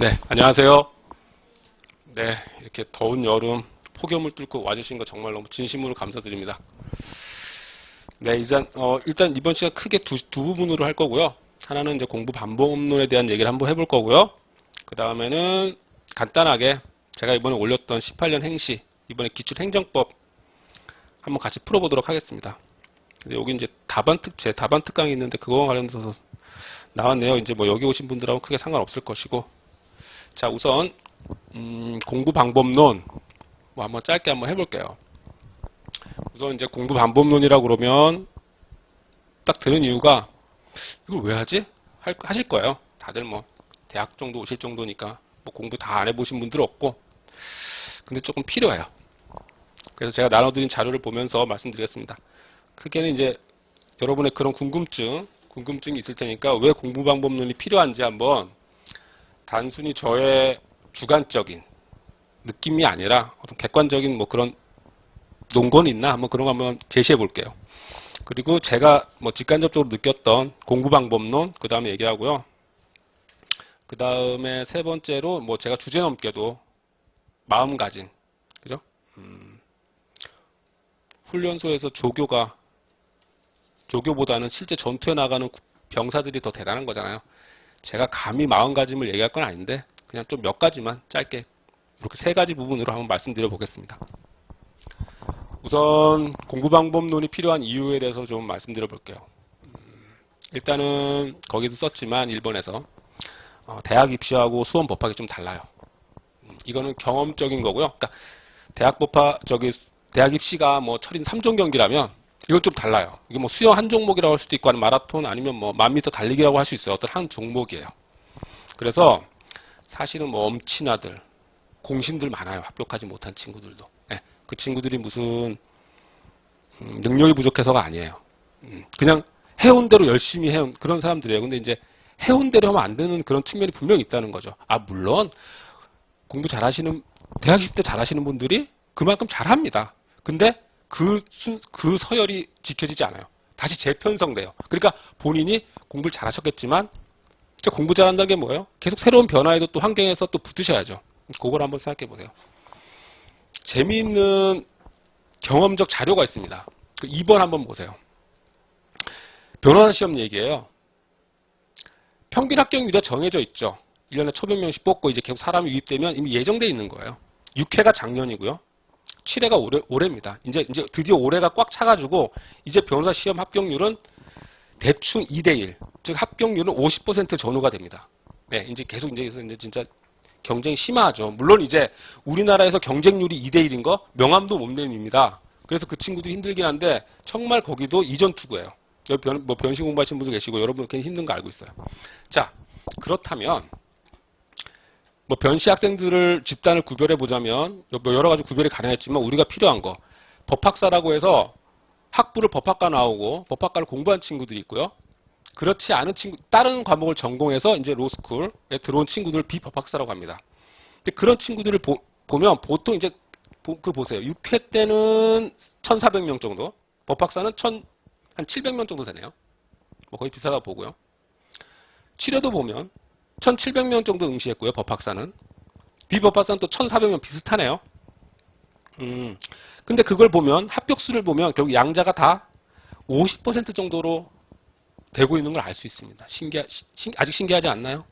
네, 안녕하세요. 네, 이렇게 더운 여름 폭염을 뚫고 와주신 거 정말 너무 진심으로 감사드립니다. 네, 일단 이번 시간 크게 두 부분으로 할 거고요. 하나는 이제 공부 반복론에 대한 얘기를 한번 해볼 거고요. 그 다음에는 간단하게 제가 이번에 올렸던 18년 행시, 이번에 기출행정법 한번 같이 풀어보도록 하겠습니다. 근데 여기 이제 제 답안 특강이 있는데 그거와 관련돼서 나왔네요. 이제 뭐 여기 오신 분들하고 크게 상관없을 것이고. 자, 우선 공부 방법론 뭐 한번 짧게 한번 해볼게요. 우선 이제 공부 방법론이라고 그러면 딱 드는 이유가 이걸 왜 하지? 하실 거예요. 다들 뭐 대학 정도 오실 정도니까 뭐 공부 다 안 해보신 분들 없고, 근데 조금 필요해요. 그래서 제가 나눠드린 자료를 보면서 말씀드리겠습니다. 크게는 이제 여러분의 그런 궁금증이 있을 테니까 왜 공부 방법론이 필요한지 한번 단순히 저의 주관적인 느낌이 아니라 어떤 객관적인 뭐 그런 논건이 있나 한번 그런 거 한번 제시해 볼게요. 그리고 제가 뭐 직간접적으로 느꼈던 공부 방법론 그 다음에 얘기하고요. 그 다음에 세 번째로 뭐 제가 주제 넘게도 마음가짐, 그죠? 훈련소에서 조교보다는 실제 전투에 나가는 병사들이 더 대단한 거잖아요. 제가 감히 마음가짐을 얘기할 건 아닌데 그냥 좀 몇 가지만 짧게 이렇게 세 가지 부분으로 한번 말씀드려 보겠습니다. 우선 공부 방법론이 필요한 이유에 대해서 좀 말씀드려 볼게요. 일단은 거기도 썼지만 일본에서 대학 입시하고 수험 법학이 좀 달라요. 이거는 경험적인 거고요. 그러니까 대학 입시가 뭐 철인 3종 경기라면 이건 좀 달라요. 이게 뭐 수영 한 종목이라고 할 수도 있고 아니면 마라톤 아니면 뭐 1000m 달리기라고 할 수 있어요. 어떤 한 종목이에요. 그래서 사실은 뭐 엄친아들, 공신들 많아요. 합격하지 못한 친구들도. 네, 그 친구들이 무슨 능력이 부족해서가 아니에요. 그냥 해온 대로 열심히 해온 그런 사람들이에요. 근데 이제 해온 대로 하면 안 되는 그런 측면이 분명히 있다는 거죠. 아, 물론 공부 잘하시는 대학 10대 잘하시는 분들이 그만큼 잘합니다. 근데 그 서열이 지켜지지 않아요. 다시 재편성돼요. 그러니까 본인이 공부를 잘하셨겠지만 진짜 공부 잘한다는 게 뭐예요? 계속 새로운 변화에도 또 환경에서 또 붙으셔야죠. 그걸 한번 생각해 보세요. 재미있는 경험적 자료가 있습니다. 2번 한번 보세요. 변호사 시험 얘기예요. 평균 합격률이 정해져 있죠. 1년에 1,100명씩 뽑고 이제 계속 사람이 유입되면 이미 예정돼 있는 거예요. 6회가 작년이고요. 7회가 올해입니다. 이제 드디어 올해가 꽉 차가지고 이제 변호사 시험 합격률은 대충 2대1, 즉 합격률은 50% 전후가 됩니다. 네, 이제 계속 이제 진짜 경쟁이 심하죠. 물론 이제 우리나라에서 경쟁률이 2대1인 거 명함도 못 내밉니다. 그래서 그 친구도 힘들긴 한데 정말 거기도 이전 투구예요. 뭐 변신 공부하시는 분도 계시고 여러분 굉장히 힘든 거 알고 있어요. 자, 그렇다면 뭐 변시 학생들을 집단을 구별해 보자면 뭐 여러 가지 구별이 가능했지만 우리가 필요한 거 법학사라고 해서 학부를 법학과 나오고 법학과를 공부한 친구들이 있고요. 그렇지 않은 다른 과목을 전공해서 이제 로스쿨에 들어온 친구들을 비법학사라고 합니다. 근데 그런 친구들을 보면 보통 이제 보세요. 6회 때는 1,400명 정도, 법학사는 한 700명 정도 되네요. 뭐 거의 비슷하다고 보고요. 7회도 보면 1,700명 정도 응시했고요. 법학사는. 비법학사는 또 1,400명 비슷하네요. 근데 그걸 보면 합격수를 보면 결국 양자가 다 50% 정도로 되고 있는 걸 알 수 있습니다. 아직 신기하지 않나요?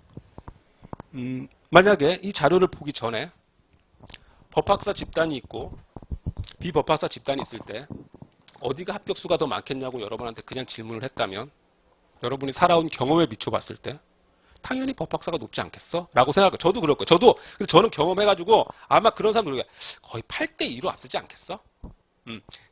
만약에 이 자료를 보기 전에 법학사 집단이 있고 비법학사 집단이 있을 때 어디가 합격수가 더 많겠냐고 여러분한테 그냥 질문을 했다면 여러분이 살아온 경험에 비춰봤을 때 당연히 법학사가 높지 않겠어? 라고 생각해요. 저도 그럴 거예요. 그래서 저는 경험해가지고 아마 그런 사람들 거의 8대2로 앞서지 않겠어?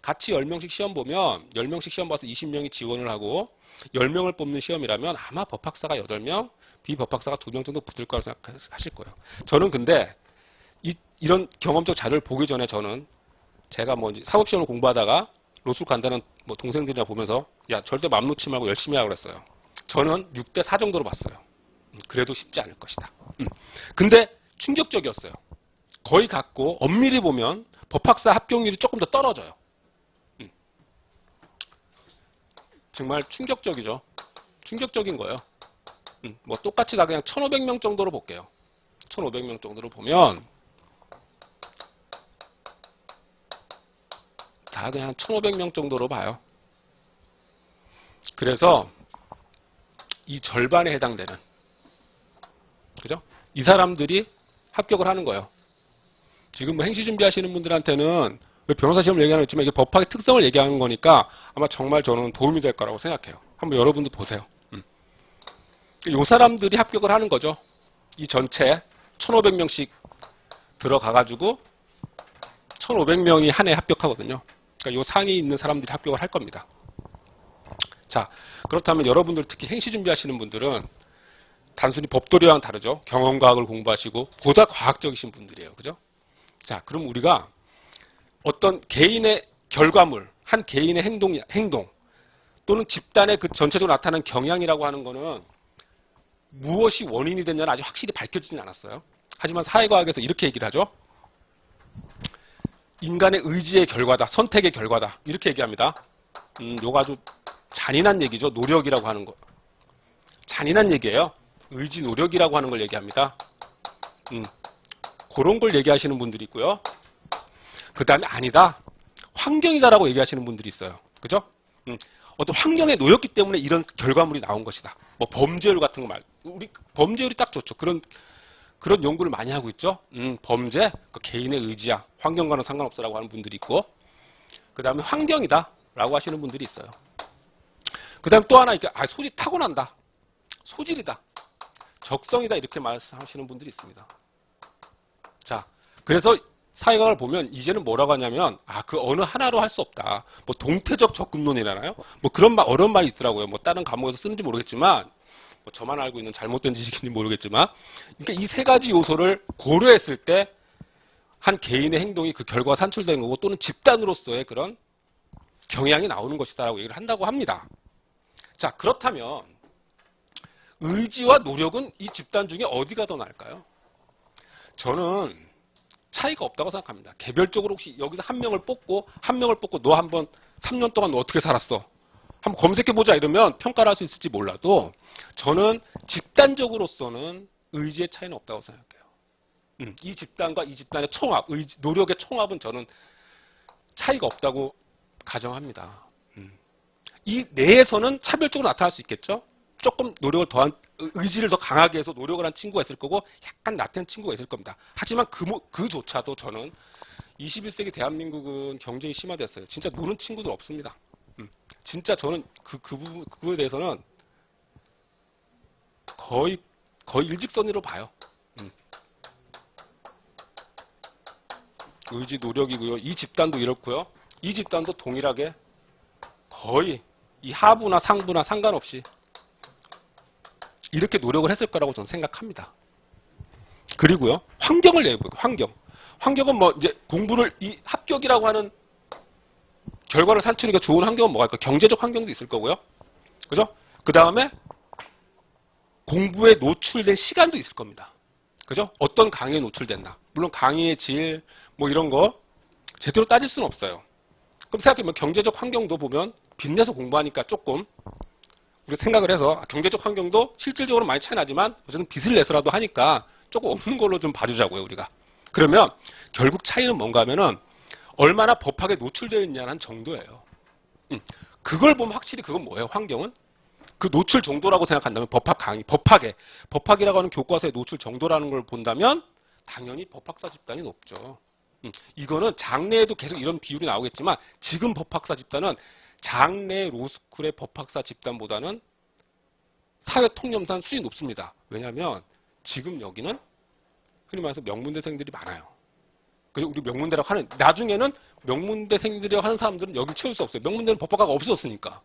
같이 10명씩 시험 보면 10명씩 시험 봐서 20명이 지원을 하고 10명을 뽑는 시험이라면 아마 법학사가 8명, 비법학사가 2명 정도 붙을 거라고 생각하실 거예요. 저는 근데 이런 경험적 자료를 보기 전에 저는 제가 뭐 사법시험을 공부하다가 로스쿨 간다는 뭐 동생들이나 보면서 야 절대 맘 놓지 말고 열심히 하라고 그랬어요. 저는 6대4 정도로 봤어요. 그래도 쉽지 않을 것이다. 근데 충격적이었어요. 거의 같고 엄밀히 보면 법학사 합격률이 조금 더 떨어져요. 정말 충격적이죠. 충격적인 거예요. 뭐 똑같이 다 그냥 1,500명 정도로 볼게요. 1,500명 정도로 보면 다 그냥 한 1,500명 정도로 봐요. 그래서 이 절반에 해당되는, 그죠? 이 사람들이 합격을 하는 거예요. 지금 뭐 행시 준비하시는 분들한테는 왜 변호사 시험을 얘기하는 거 있지만 이게 법학의 특성을 얘기하는 거니까 아마 정말 저는 도움이 될 거라고 생각해요. 한번 여러분도 보세요. 이 사람들이 합격을 하는 거죠. 이 전체 1,500명씩 들어가가지고 1,500명이 한 해 합격하거든요. 그러니까 이 상위에 있는 사람들이 합격을 할 겁니다. 자, 그렇다면 여러분들 특히 행시 준비하시는 분들은 단순히 법도리와는 다르죠. 경험과학을 공부하시고 보다 과학적이신 분들이에요. 그죠? 자, 그럼 우리가 어떤 개인의 결과물, 한 개인의 행동 또는 집단의 그 전체적으로 나타나는 경향이라고 하는 거는 무엇이 원인이 됐냐는 아직 확실히 밝혀지진 않았어요. 하지만 사회과학에서 이렇게 얘기를 하죠. 인간의 의지의 결과다. 선택의 결과다. 이렇게 얘기합니다. 요거 아주 잔인한 얘기죠. 노력이라고 하는 거. 잔인한 얘기예요. 의지, 노력이라고 하는 걸 얘기합니다. 그런 걸 얘기하시는 분들이 있고요. 그 다음에 아니다. 환경이다라고 얘기하시는 분들이 있어요. 그죠? 어떤 환경에 놓였기 때문에 이런 결과물이 나온 것이다. 뭐 범죄율 같은 거 말. 우리 범죄율이 딱 좋죠. 그런 연구를 많이 하고 있죠. 범죄, 그 개인의 의지야. 환경과는 상관없어라고 하는 분들이 있고, 그 다음에 환경이다라고 하시는 분들이 있어요. 그 다음에 또 하나 이렇게 소질 타고난다. 소질이다. 적성이다. 이렇게 말씀하시는 분들이 있습니다. 자, 그래서 사회과학을 보면 이제는 뭐라고 하냐면 그 어느 하나로 할 수 없다. 뭐 동태적 접근론이라나요? 뭐 그런 어려운 말이 있더라고요. 뭐 다른 과목에서 쓰는지 모르겠지만 뭐 저만 알고 있는 잘못된 지식인지 모르겠지만 그러니까 이 세 가지 요소를 고려했을 때 한 개인의 행동이 그 결과가 산출되는 거고 또는 집단으로서의 그런 경향이 나오는 것이다라고 얘기를 한다고 합니다. 자, 그렇다면 의지와 노력은 이 집단 중에 어디가 더 나을까요? 저는 차이가 없다고 생각합니다. 개별적으로 혹시 여기서 한 명을 뽑고 너 한번 3년 동안 너 어떻게 살았어? 한번 검색해보자 이러면 평가를 할 수 있을지 몰라도 저는 집단적으로서는 의지의 차이는 없다고 생각해요. 이 집단과 이 집단의 총합, 노력의 총합은 저는 차이가 없다고 가정합니다. 이 내에서는 차별적으로 나타날 수 있겠죠? 조금 노력을 더한, 의지를 더 강하게 해서 노력을 한 친구가 있을 거고 약간 나태한 친구가 있을 겁니다. 하지만 그조차도 저는 21세기 대한민국은 경쟁이 심화됐어요. 진짜 노는 친구들 없습니다. 진짜 저는 그거에 대해서는 거의 일직선으로 봐요. 의지, 노력이고요. 이 집단도 이렇고요. 이 집단도 동일하게 거의 이 하부나 상부나 상관없이 이렇게 노력을 했을 거라고 저는 생각합니다. 그리고요. 환경을 얘기해볼게요. 환경은 뭐 이제 공부를 이 합격이라고 하는 결과를 산출하기가 좋은 환경은 뭐가 있을까? 경제적 환경도 있을 거고요. 그죠? 그 다음에 공부에 노출된 시간도 있을 겁니다. 그죠? 어떤 강의에 노출됐나. 물론 강의의 질, 뭐 이런 거 제대로 따질 수는 없어요. 그럼 생각해보면 경제적 환경도 보면 빚내서 공부하니까 조금 우리가 생각을 해서 경제적 환경도 실질적으로 많이 차이 나지만 어쨌든 빚을 내서라도 하니까 조금 없는 걸로 좀 봐주자고요, 우리가. 그러면 결국 차이는 뭔가 하면은 얼마나 법학에 노출되어 있냐는 정도예요. 그걸 보면 확실히 그건 뭐예요, 환경은? 그 노출 정도라고 생각한다면 법학이라고 하는 교과서의 노출 정도라는 걸 본다면 당연히 법학사 집단이 높죠. 이거는 장래에도 계속 이런 비율이 나오겠지만 지금 법학사 집단은 장래 로스쿨의 법학사 집단보다는 사회 통념상 수준이 높습니다. 왜냐하면 지금 여기는 흔히 말해서 명문대생들이 많아요. 그래서 우리 명문대라고 하는 나중에는 명문대생들이라고 하는 사람들은 여기 채울 수 없어요. 명문대는 법학과가 없어졌으니까.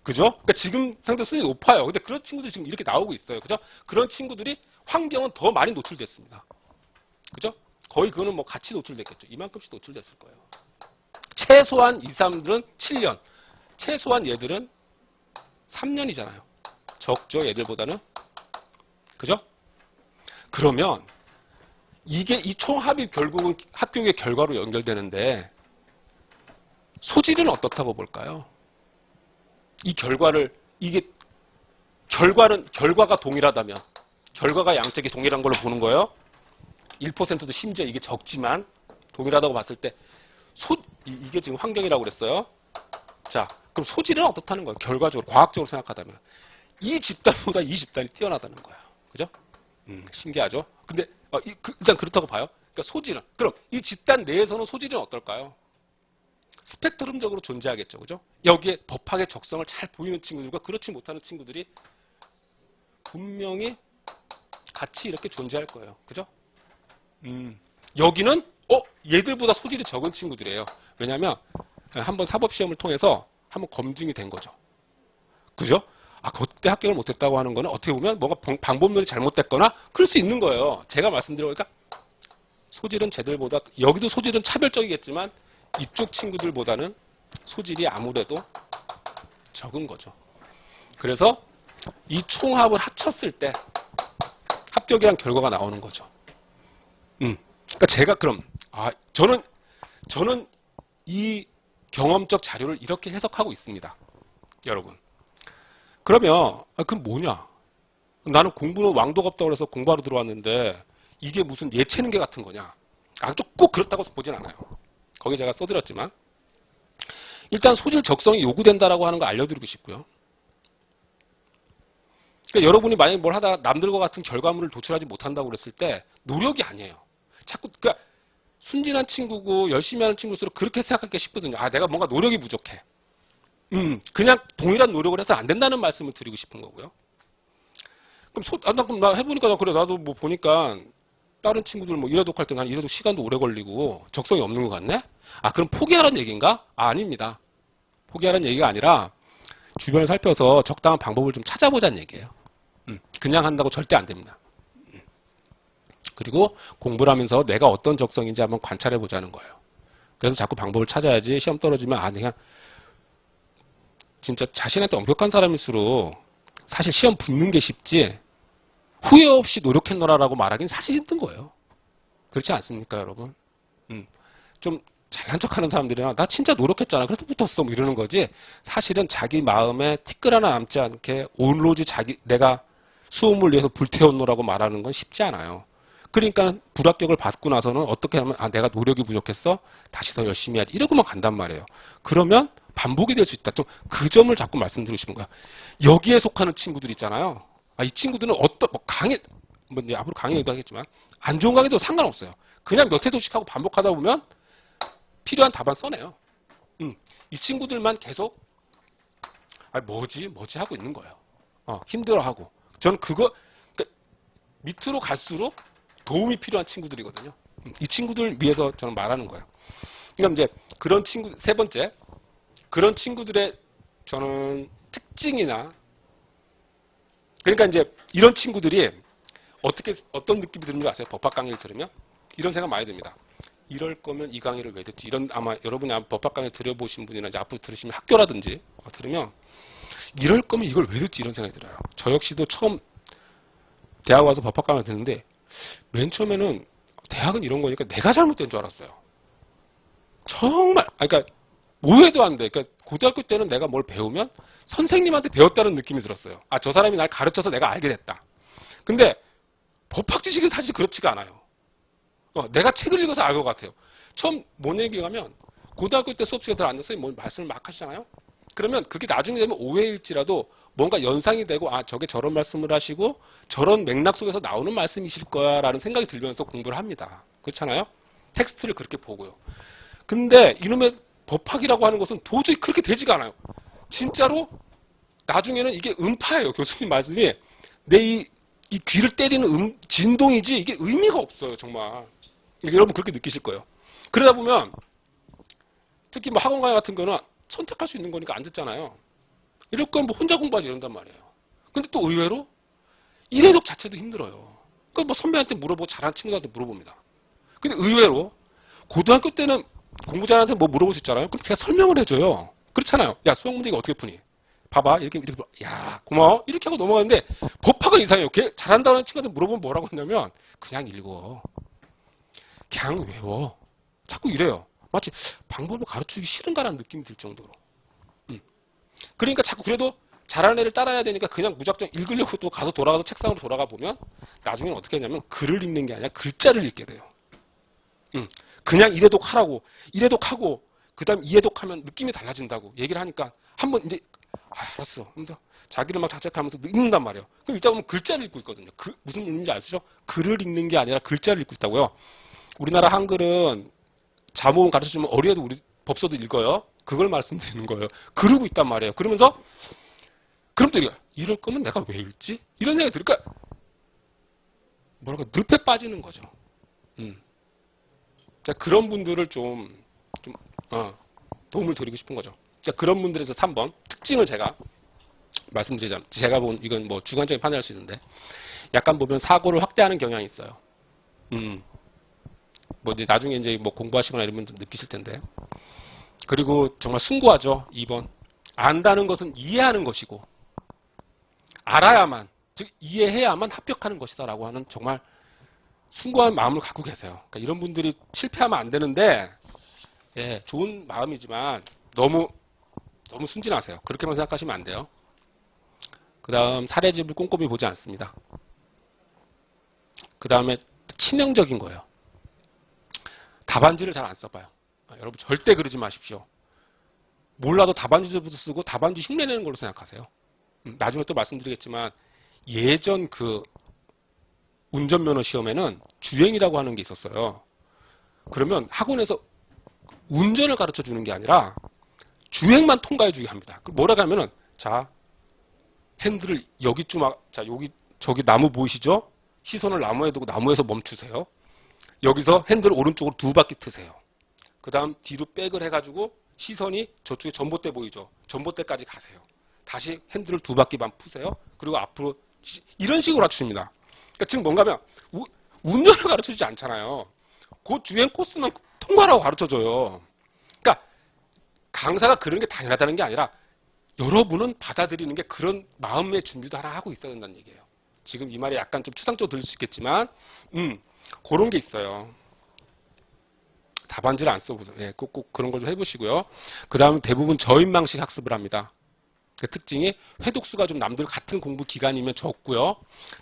그죠? 그러니까 지금 상대 수준이 높아요. 근데 그런 친구들이 지금 이렇게 나오고 있어요. 그죠? 그런 친구들이 환경은 더 많이 노출됐습니다. 그죠? 거의 그거는 뭐 같이 노출됐겠죠. 이만큼씩 노출됐을 거예요. 최소한 이 사람들은 7년. 최소한 얘들은 3년이잖아요. 적죠, 얘들보다는. 그죠? 그러면 이게 이 총합이 결국은 합격의 결과로 연결되는데 소질은 어떻다고 볼까요? 결과가 동일하다면, 결과가 양쪽이 동일한 걸로 보는 거예요. 1%도 심지어 이게 적지만 동일하다고 봤을 때 이게 지금 환경이라고 그랬어요. 자, 그럼 소질은 어떻다는 거예요? 결과적으로 과학적으로 생각하다면 이 집단보다 이 집단이 뛰어나다는 거예요. 그죠? 신기하죠? 근데 일단 그렇다고 봐요. 그러니까 소질은 그럼 이 집단 내에서는 소질은 어떨까요? 스펙트럼적으로 존재하겠죠. 그죠? 여기에 법학의 적성을 잘 보이는 친구들과 그렇지 못하는 친구들이 분명히 같이 이렇게 존재할 거예요. 그죠? 여기는 얘들보다 소질이 적은 친구들이에요. 왜냐하면 한번 사법시험을 통해서 한번 검증이 된 거죠. 그죠? 그때 합격을 못했다고 하는 거는 어떻게 보면 뭔가 방법론이 잘못됐거나 그럴 수 있는 거예요. 제가 말씀드려보니까 소질은 쟤들보다 여기도 소질은 차별적이겠지만 이쪽 친구들보다는 소질이 아무래도 적은 거죠. 그래서 이 총합을 합쳤을 때 합격이란 결과가 나오는 거죠. 그러니까 제가 그럼 저는 이 경험적 자료를 이렇게 해석하고 있습니다. 여러분. 그러면 그럼 뭐냐? 나는 공부는 왕도가 없다고 해서 공부하러 들어왔는데 이게 무슨 예체능계 같은 거냐? 꼭 그렇다고 보진 않아요. 거기 제가 써드렸지만 일단 소질 적성이 요구된다라고 하는 거 알려드리고 싶고요. 그러니까 여러분이 만약에 뭘 하다가 남들과 같은 결과물을 도출하지 못한다고 그랬을 때 노력이 아니에요. 자꾸 그러니까 순진한 친구고 열심히 하는 친구일수록 그렇게 생각하기 쉽거든요. 내가 뭔가 노력이 부족해. 그냥 동일한 노력을 해서 안 된다는 말씀을 드리고 싶은 거고요. 그럼 나 해보니까 그래 나도 뭐 보니까 다른 친구들 뭐 이래독 할 때 난 이래독 시간도 오래 걸리고 적성이 없는 것 같네? 그럼 포기하라는 얘기인가? 아닙니다. 포기하라는 얘기가 아니라 주변을 살펴서 적당한 방법을 좀 찾아보자는 얘기예요. 그냥 한다고 절대 안 됩니다. 그리고 공부를 하면서 내가 어떤 적성인지 한번 관찰해 보자는 거예요. 그래서 자꾸 방법을 찾아야지 시험 떨어지면 그냥 진짜 자신한테 엄격한 사람일수록 사실 시험 붙는 게 쉽지 후회 없이 노력했노라라고 말하기는 사실 힘든 거예요. 그렇지 않습니까, 여러분? 좀 잘난 척하는 사람들이나 나 진짜 노력했잖아. 그래서 붙었어. 뭐 이러는 거지. 사실은 자기 마음에 티끌 하나 남지 않게 오로지 내가 수험을 위해서 불태웠노라고 말하는 건 쉽지 않아요. 그러니까 불합격을 받고 나서는 어떻게 하면 내가 노력이 부족했어. 다시 더 열심히 해야지. 이러고만 간단 말이에요. 그러면 반복이 될 수 있다. 좀 그 점을 자꾸 말씀드리고 싶은 거야. 여기에 속하는 친구들 있잖아요. 이 친구들은 이제 앞으로 강의도 하겠지만 안 좋은 강의도 상관없어요. 그냥 몇 회도씩 하고 반복하다 보면 필요한 답안 써내요. 이 친구들만 계속 뭐지 하고 있는 거예요. 힘들어하고. 저는 그러니까 밑으로 갈수록 도움이 필요한 친구들이거든요. 이 친구들 위해서 저는 말하는 거예요. 그러니까 이제 그런 친구 세 번째 그런 친구들의 저는 특징이나 그러니까 이제 이런 친구들이 어떤 느낌이 드는 줄 아세요? 법학 강의를 들으면 이런 생각 많이 듭니다. 이럴 거면 이 강의를 왜 듣지? 아마 여러분이 법학 강의 들어보신 분이나 이제 앞으로 들으시면 학교라든지 들으면 이럴 거면 이걸 왜 듣지? 이런 생각이 들어요. 저 역시도 처음 대학 와서 법학 강의를 듣는데 맨 처음에는 대학은 이런 거니까 내가 잘못된 줄 알았어요. 정말 그러니까 오해도 안 돼. 그러니까 고등학교 때는 내가 뭘 배우면 선생님한테 배웠다는 느낌이 들었어요. 저 사람이 날 가르쳐서 내가 알게 됐다. 근데 법학 지식은 사실 그렇지가 않아요. 내가 책을 읽어서 알 것 같아요. 처음 뭔 얘기하면 고등학교 때 수업 시간에 앉아서 뭐 말씀을 막 하시잖아요. 그러면 그게 나중에 되면 오해일지라도 뭔가 연상이 되고 저게 저런 말씀을 하시고 저런 맥락 속에서 나오는 말씀이실 거야 라는 생각이 들면서 공부를 합니다. 그렇잖아요? 텍스트를 그렇게 보고요. 근데 이놈의 법학이라고 하는 것은 도저히 그렇게 되지가 않아요. 진짜로 나중에는 이게 음파예요. 교수님 말씀이 내 이 귀를 때리는 진동이지 이게 의미가 없어요. 정말. 여러분 그렇게 느끼실 거예요. 그러다 보면 특히 뭐 학원 강의 같은 거는 선택할 수 있는 거니까 안 듣잖아요. 이럴 거면 뭐 혼자 공부하지 이런단 말이에요. 근데 또 의외로 일회독 자체도 힘들어요. 그러니까 뭐 선배한테 물어보고 잘하는 친구들한테 물어봅니다. 근데 의외로 고등학교 때는 공부 잘하는 사람 뭐 물어볼 수 있잖아요. 그럼 걔가 설명을 해줘요. 그렇잖아요. 야 수학 문제 이거 어떻게 푸니? 봐봐 이렇게 야 고마워 이렇게 하고 넘어가는데 법학은 이상해요. 걔 잘한다는 친구한테 물어보면 뭐라고 했냐면 그냥 읽어. 그냥 외워. 자꾸 이래요. 마치 방법을 가르치기 싫은가라는 느낌이 들 정도로. 그러니까 자꾸 그래도 잘하는 애를 따라야 되니까 그냥 무작정 읽으려고 또 가서 돌아가서 책상으로 돌아가 보면 나중에는 어떻게 하냐면 글을 읽는 게 아니라 글자를 읽게 돼요. 그냥 이래독 하라고 이래독 하고 그다음 이해독 하면 느낌이 달라진다고 얘기를 하니까 한번 이제 알았어 하면서 자기를 막 자책하면서 읽는단 말이에요. 그럼 읽다 보면 글자를 읽고 있거든요. 무슨 의미인지 아시죠? 글을 읽는 게 아니라 글자를 읽고 있다고요. 우리나라 한글은 자모음 가르쳐주면 어린애도 우리 법서도 읽어요. 그걸 말씀드리는 거예요. 그러고 있단 말이에요. 그러면서 그럼 또 이럴 거면 내가 왜 읽지? 이런 생각이 들으니까 뭐랄까 늪에 빠지는 거죠. 자, 그런 분들을 좀 도움을 드리고 싶은 거죠. 자, 그런 분들에서 3번 특징을 제가 말씀드리자면 제가 본 이건 뭐 주관적인 판단할 수 있는데 약간 보면 사고를 확대하는 경향이 있어요. 뭐 이제 나중에 이제 뭐 공부하시거나 이러면 좀 느끼실 텐데. 그리고 정말 숭고하죠. 2번. 안다는 것은 이해하는 것이고 알아야만 즉 이해해야만 합격하는 것이다라고 하는 정말 숭고한 마음을 갖고 계세요. 그러니까 이런 분들이 실패하면 안 되는데 예, 좋은 마음이지만 너무 순진하세요. 그렇게만 생각하시면 안 돼요. 그 다음 사례집을 꼼꼼히 보지 않습니다. 그 다음에 치명적인 거예요. 답안지를 잘 안 써봐요. 여러분 절대 그러지 마십시오. 몰라도 답안지부터 쓰고 답안지 흉내내는 걸로 생각하세요. 나중에 또 말씀드리겠지만 예전 그 운전면허 시험에는 주행이라고 하는 게 있었어요. 그러면 학원에서 운전을 가르쳐 주는 게 아니라 주행만 통과해 주게 합니다. 뭐라고 하면은 자 핸들을 여기쯤 자 여기 저기 나무 보이시죠? 시선을 나무에 두고 나무에서 멈추세요. 여기서 핸들을 오른쪽으로 2바퀴 트세요. 그 다음 뒤로 백을 해가지고 시선이 저쪽에 전봇대 보이죠? 전봇대까지 가세요. 다시 핸들을 2바퀴만 푸세요. 그리고 앞으로 이런 식으로 가르칩니다. 그러니까 지금 뭔가 하면 운전을 가르쳐주지 않잖아요. 그 주행 코스는 통과라고 가르쳐줘요. 그러니까 강사가 그런 게 당연하다는 게 아니라 여러분은 받아들이는 게 그런 마음의 준비도 하나 하고 있어야 된다는 얘기예요. 지금 이 말이 약간 좀 추상적으로 들릴 수 있겠지만 그런 게 있어요. 답안지를 안 써보세요. 예, 꼭 그런 걸 좀 해보시고요. 그 다음 대부분 저인망식 학습을 합니다. 그 특징이 회독수가 좀 남들 같은 공부 기간이면 적고요.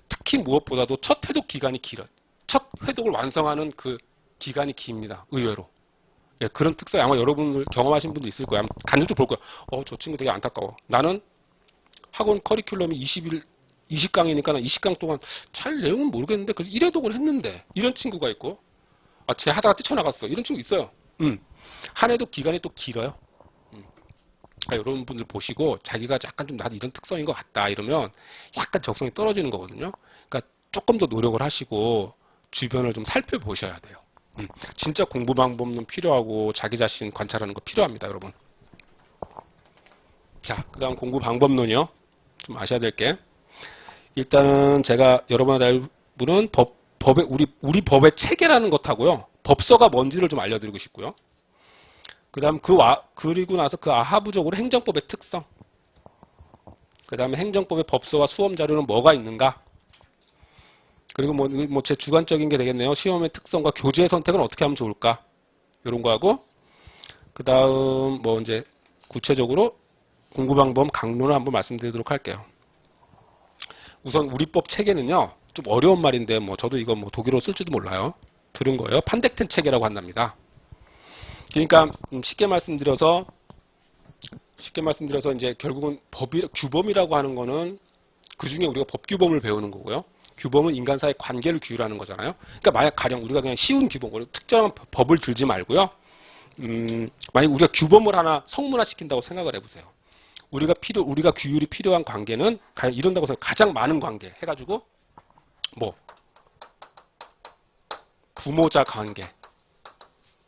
특히 무엇보다도 첫 회독 기간이 길어요. 첫 회독을 완성하는 그 기간이 깁니다. 의외로. 예, 그런 특성 아마 여러분들 경험하신 분도 있을 거예요. 간접적으로 볼 거예요. 저 친구 되게 안타까워. 나는 학원 커리큘럼이 20강이니까 20강 동안 잘 내용은 모르겠는데 그래서 1회독을 했는데 이런 친구가 있고 쟤 하다가 뛰쳐나갔어. 이런 친구 있어요. 한 해독 기간이 또 길어요. 그러니까 이런 분들 보시고 자기가 약간 좀 나도 이런 특성인 것 같다 이러면 약간 적성이 떨어지는 거거든요. 그러니까 조금 더 노력을 하시고 주변을 좀 살펴보셔야 돼요. 진짜 공부 방법은 필요하고 자기 자신 관찰하는 거 필요합니다, 여러분. 자, 그 다음 공부 방법론이요. 좀 아셔야 될 게. 일단은 제가 여러분한테 알고는 우리 법의 체계라는 것하고요. 법서가 뭔지를 좀 알려드리고 싶고요. 그 다음 그리고 나서 그 하부적으로 행정법의 특성. 그 다음에 행정법의 법서와 수험 자료는 뭐가 있는가. 그리고 뭐 제 주관적인 게 되겠네요. 시험의 특성과 교재의 선택은 어떻게 하면 좋을까. 이런 거 하고. 그 다음 뭐 이제 구체적으로 공부 방법 강론을 한번 말씀드리도록 할게요. 우선 우리 법 체계는요. 좀 어려운 말인데 뭐 저도 이거 뭐 독일어로 쓸지도 몰라요. 들은 거예요. 판덱텐 체계라고 한답니다. 그러니까 쉽게 말씀드려서 이제 결국은 규범이라고 하는 거는 그 중에 우리가 법규범을 배우는 거고요. 규범은 인간사의 관계를 규율하는 거잖아요. 그러니까 만약 가령 우리가 그냥 쉬운 규범, 특정한 법을 들지 말고요. 만약 우리가 규범을 하나 성문화 시킨다고 생각을 해보세요. 우리가 규율이 필요한 관계는 이런다고 해서 가장 많은 관계 해가지고 뭐 부모자 관계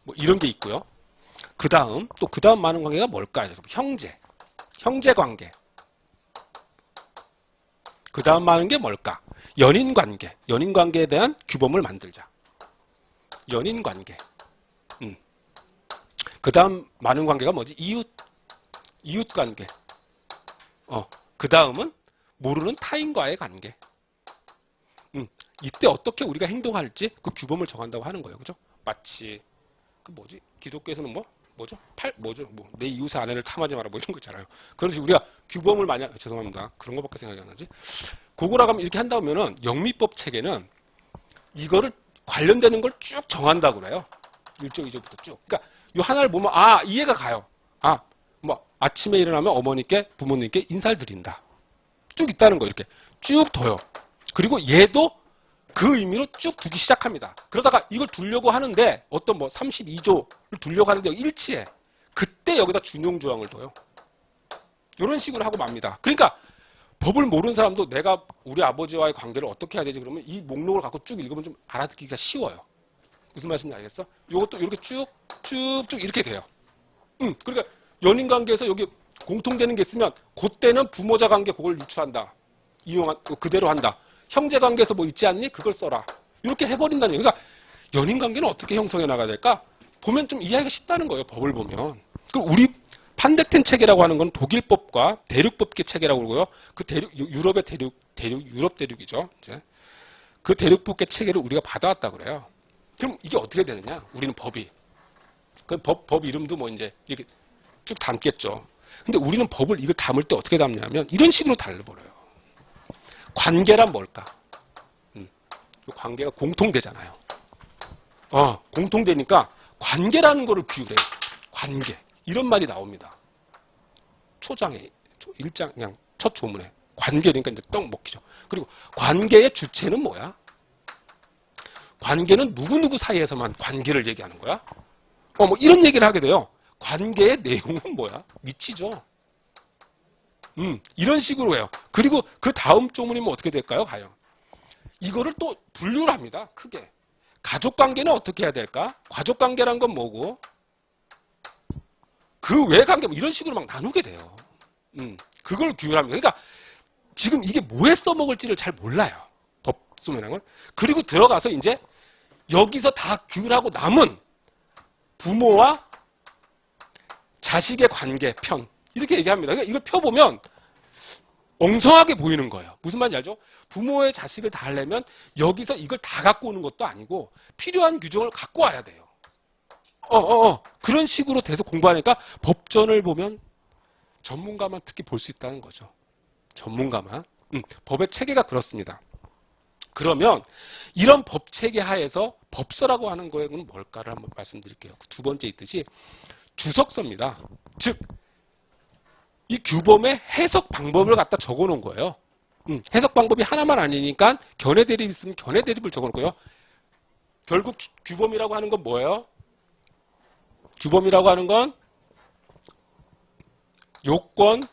뭐 이런 게 있고요. 그 다음 많은 관계가 뭘까요? 형제 관계. 그 다음 많은 게 뭘까? 연인 관계. 연인 관계에 대한 규범을 만들자. 연인 관계. 그 다음 많은 관계가 뭐지? 이웃 관계. 그 다음은 모르는 타인과의 관계. 이때 어떻게 우리가 행동할지 그 규범을 정한다고 하는 거예요. 그죠? 마치 기독교에서는 뭐 뭐죠? 내 이웃의 아내를 탐하지 마라 뭐 이런 거 있잖아요. 그래서 우리가 규범을 만약 죄송합니다. 그런 거밖에 생각이 안 나지. 그거라고 하면 이렇게 한다면은 영미법 체계는 이거를 관련되는 걸 쭉 정한다고 그래요. 1조, 2조부터 쭉. 그러니까 이 하나를 보면 이해가 가요. 뭐 아침에 일어나면 어머니께 부모님께 인사를 드린다. 쭉 있다는 거 이렇게 쭉 둬요. 그리고 얘도 그 의미로 쭉 두기 시작합니다. 그러다가 이걸 두려고 하는데 어떤 뭐 32조를 두려고 하는데 일치해. 그때 여기다 준용 조항을 둬요. 이런 식으로 하고 맙니다. 그러니까 법을 모르는 사람도 내가 우리 아버지와의 관계를 어떻게 해야 되지 그러면 이 목록을 갖고 쭉 읽으면 좀 알아듣기가 쉬워요. 무슨 말씀인지 알겠어? 이것도 이렇게 쭉쭉쭉 이렇게 돼요. 그러니까 연인 관계에서 여기 공통되는 게 있으면 그때는 부모자 관계 그걸 유추한다. 그대로 한다. 형제 관계에서 뭐 있지 않니? 그걸 써라. 이렇게 해버린다는 얘기예요. 그러니까 연인 관계는 어떻게 형성해 나가야 될까? 보면 좀 이해하기가 쉽다는 거예요. 법을 보면. 그럼 우리 판덱텐 체계라고 하는 건 독일법과 대륙법계 체계라고 그러고요. 그 유럽의 유럽 대륙이죠. 이제 그 대륙법계 체계를 우리가 받아왔다 그래요. 그럼 이게 어떻게 되느냐? 우리는 법이. 그 법 이름도 뭐 이제 이렇게 쭉 담겠죠. 근데 우리는 법을 이거 담을 때 어떻게 담냐면 이런 식으로 달려버려요. 관계란 뭘까? 관계가 공통되잖아요. 공통되니까 관계라는 거를 비유해요. 관계. 이런 말이 나옵니다. 초장에, 1장, 그냥 첫 조문에. 관계니까 이제 떡 먹히죠. 그리고 관계의 주체는 뭐야? 관계는 누구누구 사이에서만 관계를 얘기하는 거야? 뭐 이런 얘기를 하게 돼요. 관계의 내용은 뭐야? 미치죠. 이런 식으로 해요. 그리고 그 다음 조문이면 어떻게 될까요? 과연. 이거를 또 분류를 합니다. 크게. 가족관계는 어떻게 해야 될까? 가족관계란 건 뭐고? 그 외 관계 뭐 이런 식으로 막 나누게 돼요. 그걸 규율합니다. 그러니까 지금 이게 뭐에 써먹을지를 잘 몰라요. 법소매라는 건. 그리고 들어가서 이제 여기서 다 규율하고 남은 부모와 자식의 관계 편 이렇게 얘기합니다. 그러니까 이걸 펴보면 엉성하게 보이는 거예요. 무슨 말인지 알죠? 부모의 자식을 다 하려면 여기서 이걸 다 갖고 오는 것도 아니고 필요한 규정을 갖고 와야 돼요. 그런 식으로 돼서 공부하니까 법전을 보면 전문가만 특히 볼 수 있다는 거죠. 전문가만. 법의 체계가 그렇습니다. 그러면 이런 법 체계 하에서 법서라고 하는 거는 뭘까를 한번 말씀드릴게요. 두 번째 있듯이 주석서입니다. 즉, 이 규범의 해석 방법을 갖다 적어 놓은 거예요. 해석 방법이 하나만 아니니까 견해 대립 있으면 견해 대립을 적어 놓고요. 결국 규범이라고 하는 건 뭐예요? 규범이라고 하는 건 요건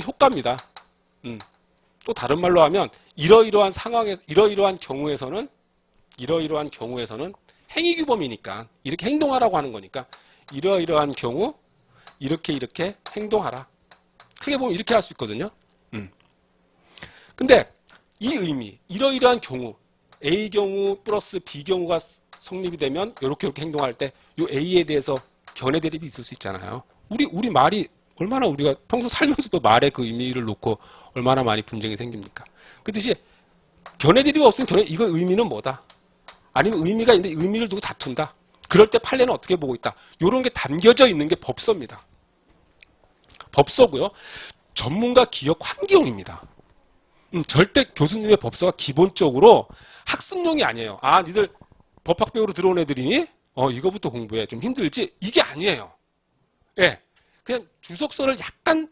효과입니다. 또 다른 말로 하면 이러이러한 상황에 이러이러한 경우에서는 행위 규범이니까 이렇게 행동하라고 하는 거니까 이러이러한 경우 이렇게 행동하라. 크게 보면 이렇게 할 수 있거든요. 근데 이 의미 이러이러한 경우 A 경우 플러스 B 경우가 성립이 되면 이렇게 행동할 때 이 A에 대해서 견해 대립이 있을 수 있잖아요. 우리 말이 얼마나 우리가 평소 살면서도 말의 그 의미를 놓고 얼마나 많이 분쟁이 생깁니까? 그 뜻이 견해 대립이 없으면 이거 의미는 뭐다? 아니면 의미가 있는데 의미를 두고 다툰다. 그럴 때 판례는 어떻게 보고 있다. 이런 게 담겨져 있는 게 법서입니다. 법서고요. 전문가 기억 환기용입니다. 절대 교수님의 법서가 기본적으로 학습용이 아니에요. 니들 법학배우로 들어온 애들이니? 이거부터 공부해. 좀 힘들지? 이게 아니에요. 예. 그냥 주석서를 약간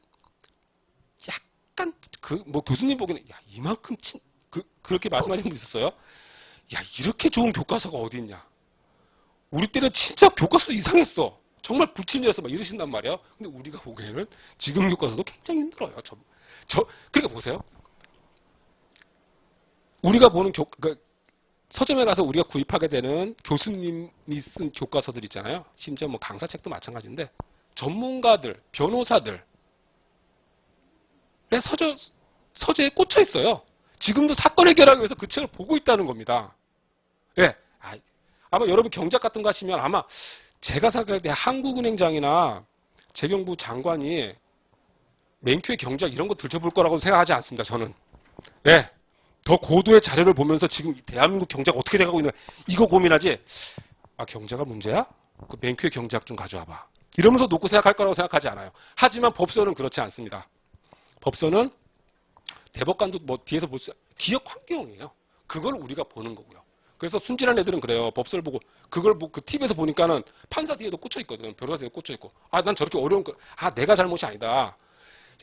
교수님 보기에는 이만큼 그렇게 말씀하신 분 있었어요? 이렇게 좋은 교과서가 어디 있냐? 우리 때는 진짜 교과서 이상했어. 정말 부친절해서 막 이러신단 말이에요. 근데 우리가 보기에는 지금 교과서도 굉장히 힘들어요. 그러니까 보세요. 우리가 보는 서점에 가서 우리가 구입하게 되는 교수님이 쓴 교과서들 있잖아요. 심지어 뭐 강사책도 마찬가지인데 전문가들, 변호사들 서재에 꽂혀 있어요. 지금도 사건 해결하기 위해서 그 책을 보고 있다는 겁니다. 예. 아마 여러분 경작 같은 거 하시면 아마 제가 생각할 때 한국은행장이나 재경부 장관이 맨큐의 경작 이런 거 들춰볼 거라고 생각하지 않습니다. 저는. 예. 더 고도의 자료를 보면서 지금 대한민국 경제가 어떻게 돼가고 있나 이거 고민하지. 경제가 문제야? 그 맨큐의 경제학 좀 가져와봐. 이러면서 놓고 생각할 거라고 생각하지 않아요. 하지만 법서는 그렇지 않습니다. 법서는 대법관도 뭐 뒤에서 볼 수, 기억 환경이에요. 그걸 우리가 보는 거고요. 그래서 순진한 애들은 그래요. 법서를 보고, 그걸 그 TV에서 보니까는 판사 뒤에도 꽂혀 있거든. 변호사 뒤에도 꽂혀 있고. 아, 난 저렇게 어려운 거, 아, 내가 잘못이 아니다.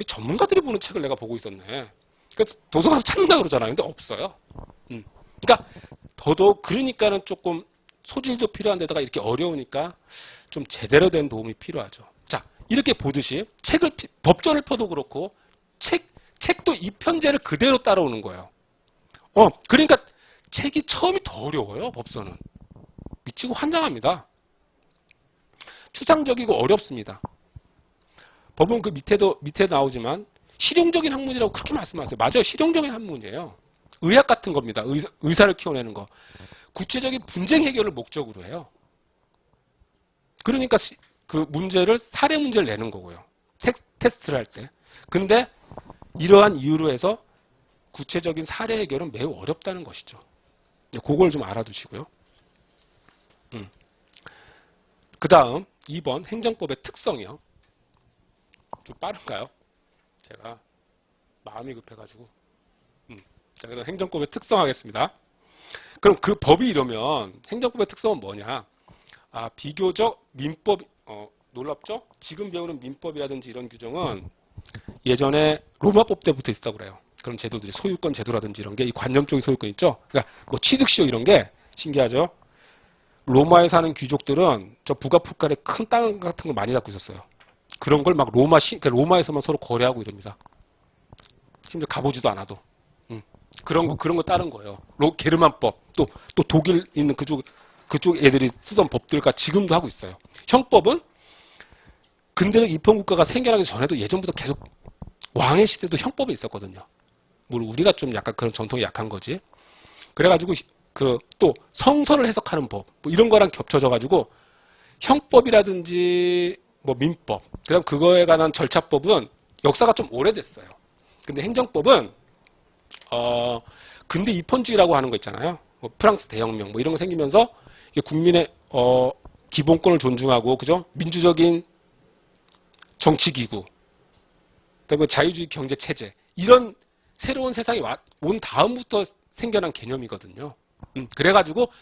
전문가들이 보는 책을 내가 보고 있었네. 그래서 도서관에서 찾는다 그러잖아요. 근데 없어요. 그러니까 더더욱 그러니까는 조금 소질도 필요한 데다가 이렇게 어려우니까 좀 제대로 된 도움이 필요하죠. 자, 이렇게 보듯이 법전을 펴도 그렇고 책도 이 편제를 그대로 따라오는 거예요. 그러니까 책이 처음이 더 어려워요. 법서는. 미치고 환장합니다. 추상적이고 어렵습니다. 법은 그 밑에 나오지만 실용적인 학문이라고 그렇게 말씀하세요. 맞아요. 실용적인 학문이에요. 의학 같은 겁니다. 의사를 키워내는 거. 구체적인 분쟁 해결을 목적으로 해요. 그러니까 그 문제를 사례 문제를 내는 거고요. 테스트를 할 때. 근데 이러한 이유로 해서 구체적인 사례 해결은 매우 어렵다는 것이죠. 그걸 좀 알아두시고요. 그 다음 2번 행정법의 특성이요. 좀 빠른가요? 제가 마음이 급해가지고. 자, 그럼 행정법의 특성 하겠습니다. 그럼 그 법이 이러면 행정법의 특성은 뭐냐? 아, 비교적 민법, 놀랍죠? 지금 배우는 민법이라든지 이런 규정은 예전에 로마법 때부터 있었다고 그래요. 그런 제도들이 소유권 제도라든지 이런 게 이 관념적인 소유권 있죠? 그러니까 뭐 취득시효 이런 게 신기하죠? 로마에 사는 귀족들은 저 북아프리카에 큰 땅 같은 걸 많이 갖고 있었어요. 그런 걸 막 그러니까 로마에서만 서로 거래하고 이럽니다. 심지어 가보지도 않아도. 그런 거 따른 거예요. 게르만법, 또 독일 있는 그쪽 애들이 쓰던 법들과 지금도 하고 있어요. 형법은 근대적 입헌국가가 생겨나기 전에도 예전부터 계속 왕의 시대도 형법이 있었거든요. 물론 우리가 좀 약간 그런 전통이 약한 거지. 그래가지고 또 성서를 해석하는 법, 뭐 이런 거랑 겹쳐져가지고 형법이라든지 뭐 민법, 그다음 그거에 관한 절차법은 역사가 좀 오래됐어요. 근데 행정법은 근대 입헌주의라고 하는 거 있잖아요. 뭐 프랑스 대혁명 뭐 이런 거 생기면서 이게 국민의 기본권을 존중하고 그죠? 민주적인 정치기구, 그다음에 자유주의 경제 체제 이런 새로운 세상이 온 다음부터 생겨난 개념이거든요.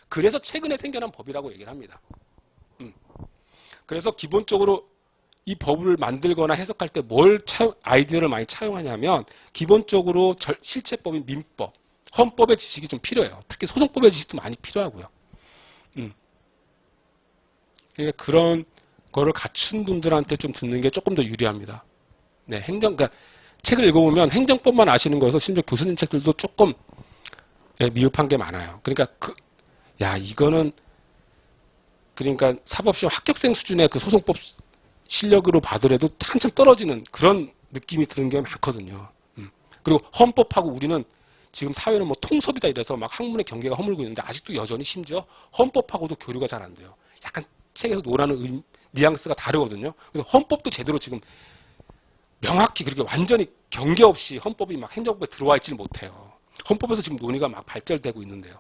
그래서 최근에 생겨난 법이라고 얘기를 합니다. 그래서 기본적으로 이 법을 만들거나 해석할 때 아이디어를 많이 차용하냐면 기본적으로 실체법인 민법, 헌법의 지식이 좀 필요해요. 특히 소송법의 지식도 많이 필요하고요. 그러니까 그런 거를 갖춘 분들한테 좀 듣는 게 조금 더 유리합니다. 네, 그러니까 책을 읽어보면 행정법만 아시는 거여서 심지어 교수님 책들도 조금 미흡한 게 많아요. 그러니까 이거는 그러니까 사법시험 합격생 수준의 그 소송법 실력으로 봐더라도 한참 떨어지는 그런 느낌이 드는 게 많거든요. 그리고 헌법하고 우리는 지금 사회는 뭐 통섭이다 이래서 막 학문의 경계가 허물고 있는데 아직도 여전히 심지어 헌법하고도 교류가 잘 안 돼요. 약간 책에서 논하는 뉘앙스가 다르거든요. 그래서 헌법도 제대로 지금 명확히 그렇게 완전히 경계 없이 헌법이 막 행정법에 들어와 있지는 못해요. 헌법에서 지금 논의가 막 발전되고 있는데요.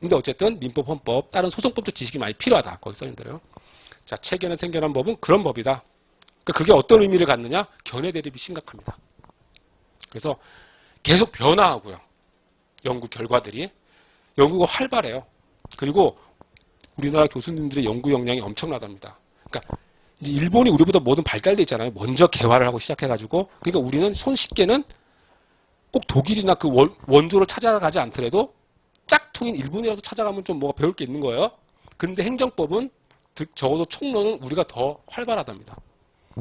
근데 어쨌든 민법, 헌법, 다른 소송법도 지식이 많이 필요하다. 거기 써 있는 대로요. 자, 책에는 생겨난 법은 그런 법이다. 그러니까 그게 어떤 의미를 갖느냐? 견해 대립이 심각합니다. 그래서 계속 변화하고요. 연구 결과들이. 연구가 활발해요. 그리고 우리나라 교수님들의 연구 역량이 엄청나답니다. 그러니까 이제 일본이 우리보다 뭐든 발달돼 있잖아요. 먼저 개발을 하고 시작해가지고. 그러니까 우리는 손쉽게는 꼭 독일이나 그 원조를 찾아가지 않더라도 짝퉁인 일본이라도 찾아가면 좀 뭐가 배울 게 있는 거예요. 근데 행정법은 적어도 총론은 우리가 더 활발하답니다.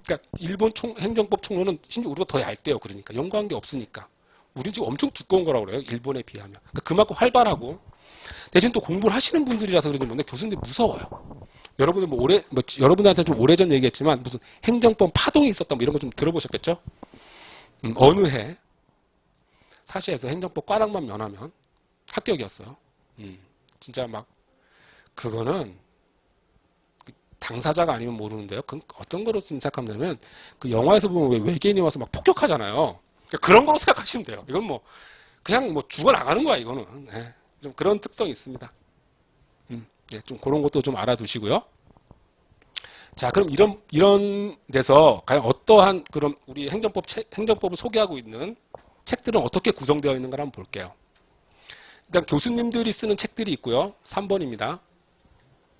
그러니까 일본 행정법 총론은 심지어 우리가 더 얇대요. 그러니까 연구한 게 없으니까. 우리는 지금 엄청 두꺼운 거라고 그래요. 일본에 비하면. 그러니까 그만큼 활발하고 대신 또 공부를 하시는 분들이라서 그런지 모르는데 교수님들이 무서워요. 여러분들 여러분들한테 좀 오래전 얘기했지만 무슨 행정법 파동이 있었다 뭐 이런 거 좀 들어보셨겠죠? 어느 해 사시에서 행정법 과락만 면하면 합격이었어요. 진짜 막 그거는 당사자가 아니면 모르는데요. 그건 어떤 거로 생각하냐면 그 영화에서 보면 왜 외계인이 와서 막 폭격하잖아요. 그런 거로 생각하시면 돼요. 이건 뭐 그냥 뭐 죽어나가는 거야 이거는. 네, 좀 그런 특성이 있습니다. 네, 좀 그런 것도 좀 알아두시고요. 자, 그럼 이런 데서 과연 어떠한 그럼 우리 행정법을 소개하고 있는 책들은 어떻게 구성되어 있는가 한번 볼게요. 일단 교수님들이 쓰는 책들이 있고요. 3번입니다.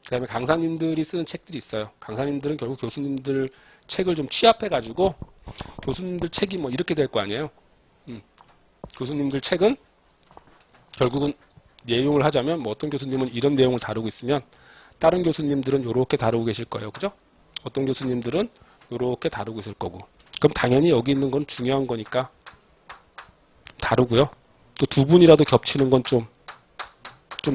그 다음에 강사님들이 쓰는 책들이 있어요. 강사님들은 결국 교수님들 책을 좀 취합해가지고 교수님들 책이 뭐 이렇게 될 거 아니에요. 교수님들 책은 결국은 내용을 하자면 뭐 어떤 교수님은 이런 내용을 다루고 있으면 다른 교수님들은 이렇게 다루고 계실 거예요. 그죠? 어떤 교수님들은 이렇게 다루고 있을 거고. 그럼 당연히 여기 있는 건 중요한 거니까 다루고요. 또 두 분이라도 겹치는 건 좀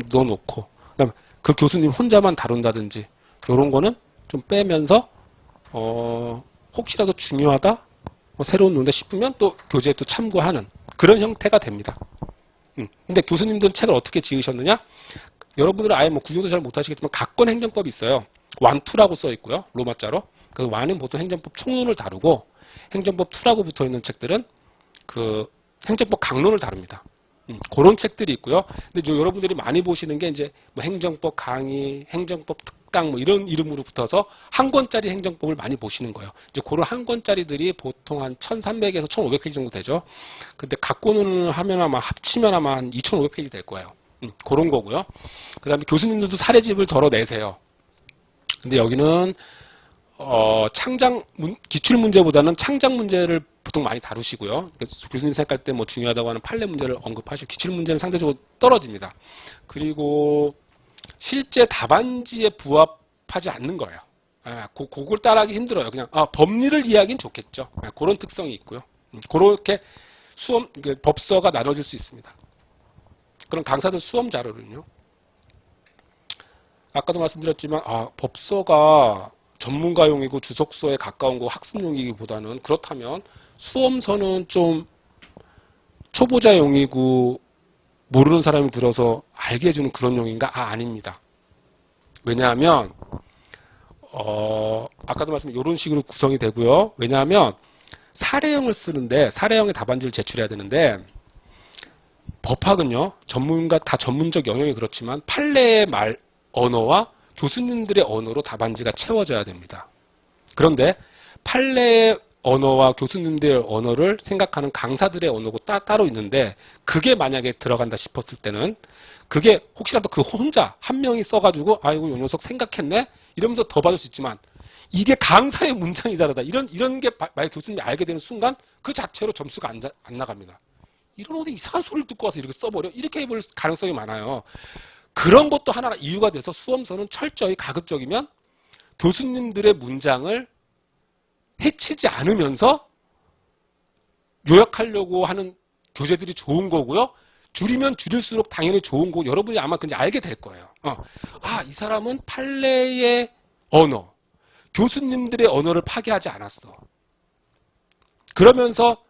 넣어놓고. 그다음에 그 교수님 혼자만 다룬다든지 이런 거는 좀 빼면서 혹시라도 중요하다 새로운 논데 싶으면 또 교재에 또 참고하는 그런 형태가 됩니다. 근데 교수님들은 책을 어떻게 지으셨느냐? 여러분들은 아예 뭐 구경도 잘 못하시겠지만 각권 행정법이 있어요. 완투라고 써 있고요. 로마자로. 그 완은 보통 행정법 총론을 다루고 행정법 2라고 붙어 있는 책들은 그 행정법 강론을 다룹니다. 그런 책들이 있고요. 근데 여러분들이 많이 보시는 게 이제 뭐 행정법 강의, 행정법 특강 뭐 이런 이름으로 붙어서 한 권짜리 행정법을 많이 보시는 거예요. 이제 그런 한 권짜리들이 보통 한 1,300에서 1,500페이지 정도 되죠. 근데 각권을 하면 아마 합치면 아마 한 2,500페이지 될 거예요. 그런 거고요. 그 다음에 교수님들도 사례집을 덜어내세요. 근데 여기는 기출 문제보다는 창작 문제를 보통 많이 다루시고요. 교수님 생각할 때 뭐 중요하다고 하는 판례 문제를 언급하시고 기출 문제는 상대적으로 떨어집니다. 그리고 실제 답안지에 부합하지 않는 거예요. 그걸 따라하기 힘들어요. 그냥 법리를 이해하기는 좋겠죠. 그런 특성이 있고요. 그렇게 법서가 나눠질 수 있습니다. 그럼 강사들 수험 자료는요. 아까도 말씀드렸지만 법서가 전문가용이고 주석서에 가까운 거 학습용이기보다는 그렇다면 수험서는 좀 초보자용이고 모르는 사람이 들어서 알게 해주는 그런 용인가? 아닙니다. 왜냐하면 아까도 말씀드린 이런 식으로 구성이 되고요. 왜냐하면 사례형을 쓰는데 사례형의 답안지를 제출해야 되는데 법학은요. 다 전문적 영역이 그렇지만 판례의 언어와 교수님들의 언어로 답안지가 채워져야 됩니다. 그런데 판례의 언어와 교수님들의 언어를 생각하는 강사들의 언어고 따로 있는데 그게 만약에 들어간다 싶었을 때는 그게 혹시라도 그 혼자 한 명이 써가지고 아이고 요 녀석 생각했네 이러면서 더 받을 수 있지만 이게 강사의 문장이 다르다 이런 게 만약 교수님이 알게 되는 순간 그 자체로 점수가 안 나갑니다. 이런 어디 이상한 소리를 듣고 와서 이렇게 써버려 이렇게 해볼 가능성이 많아요. 그런 것도 하나가 이유가 돼서 수험서는 철저히 가급적이면 교수님들의 문장을 해치지 않으면서 요약하려고 하는 교재들이 좋은 거고요. 줄이면 줄일수록 당연히 좋은 거고 여러분이 아마 그냥 알게 될 거예요. 이 사람은 판례의 언어, 교수님들의 언어를 파괴하지 않았어. 그러면서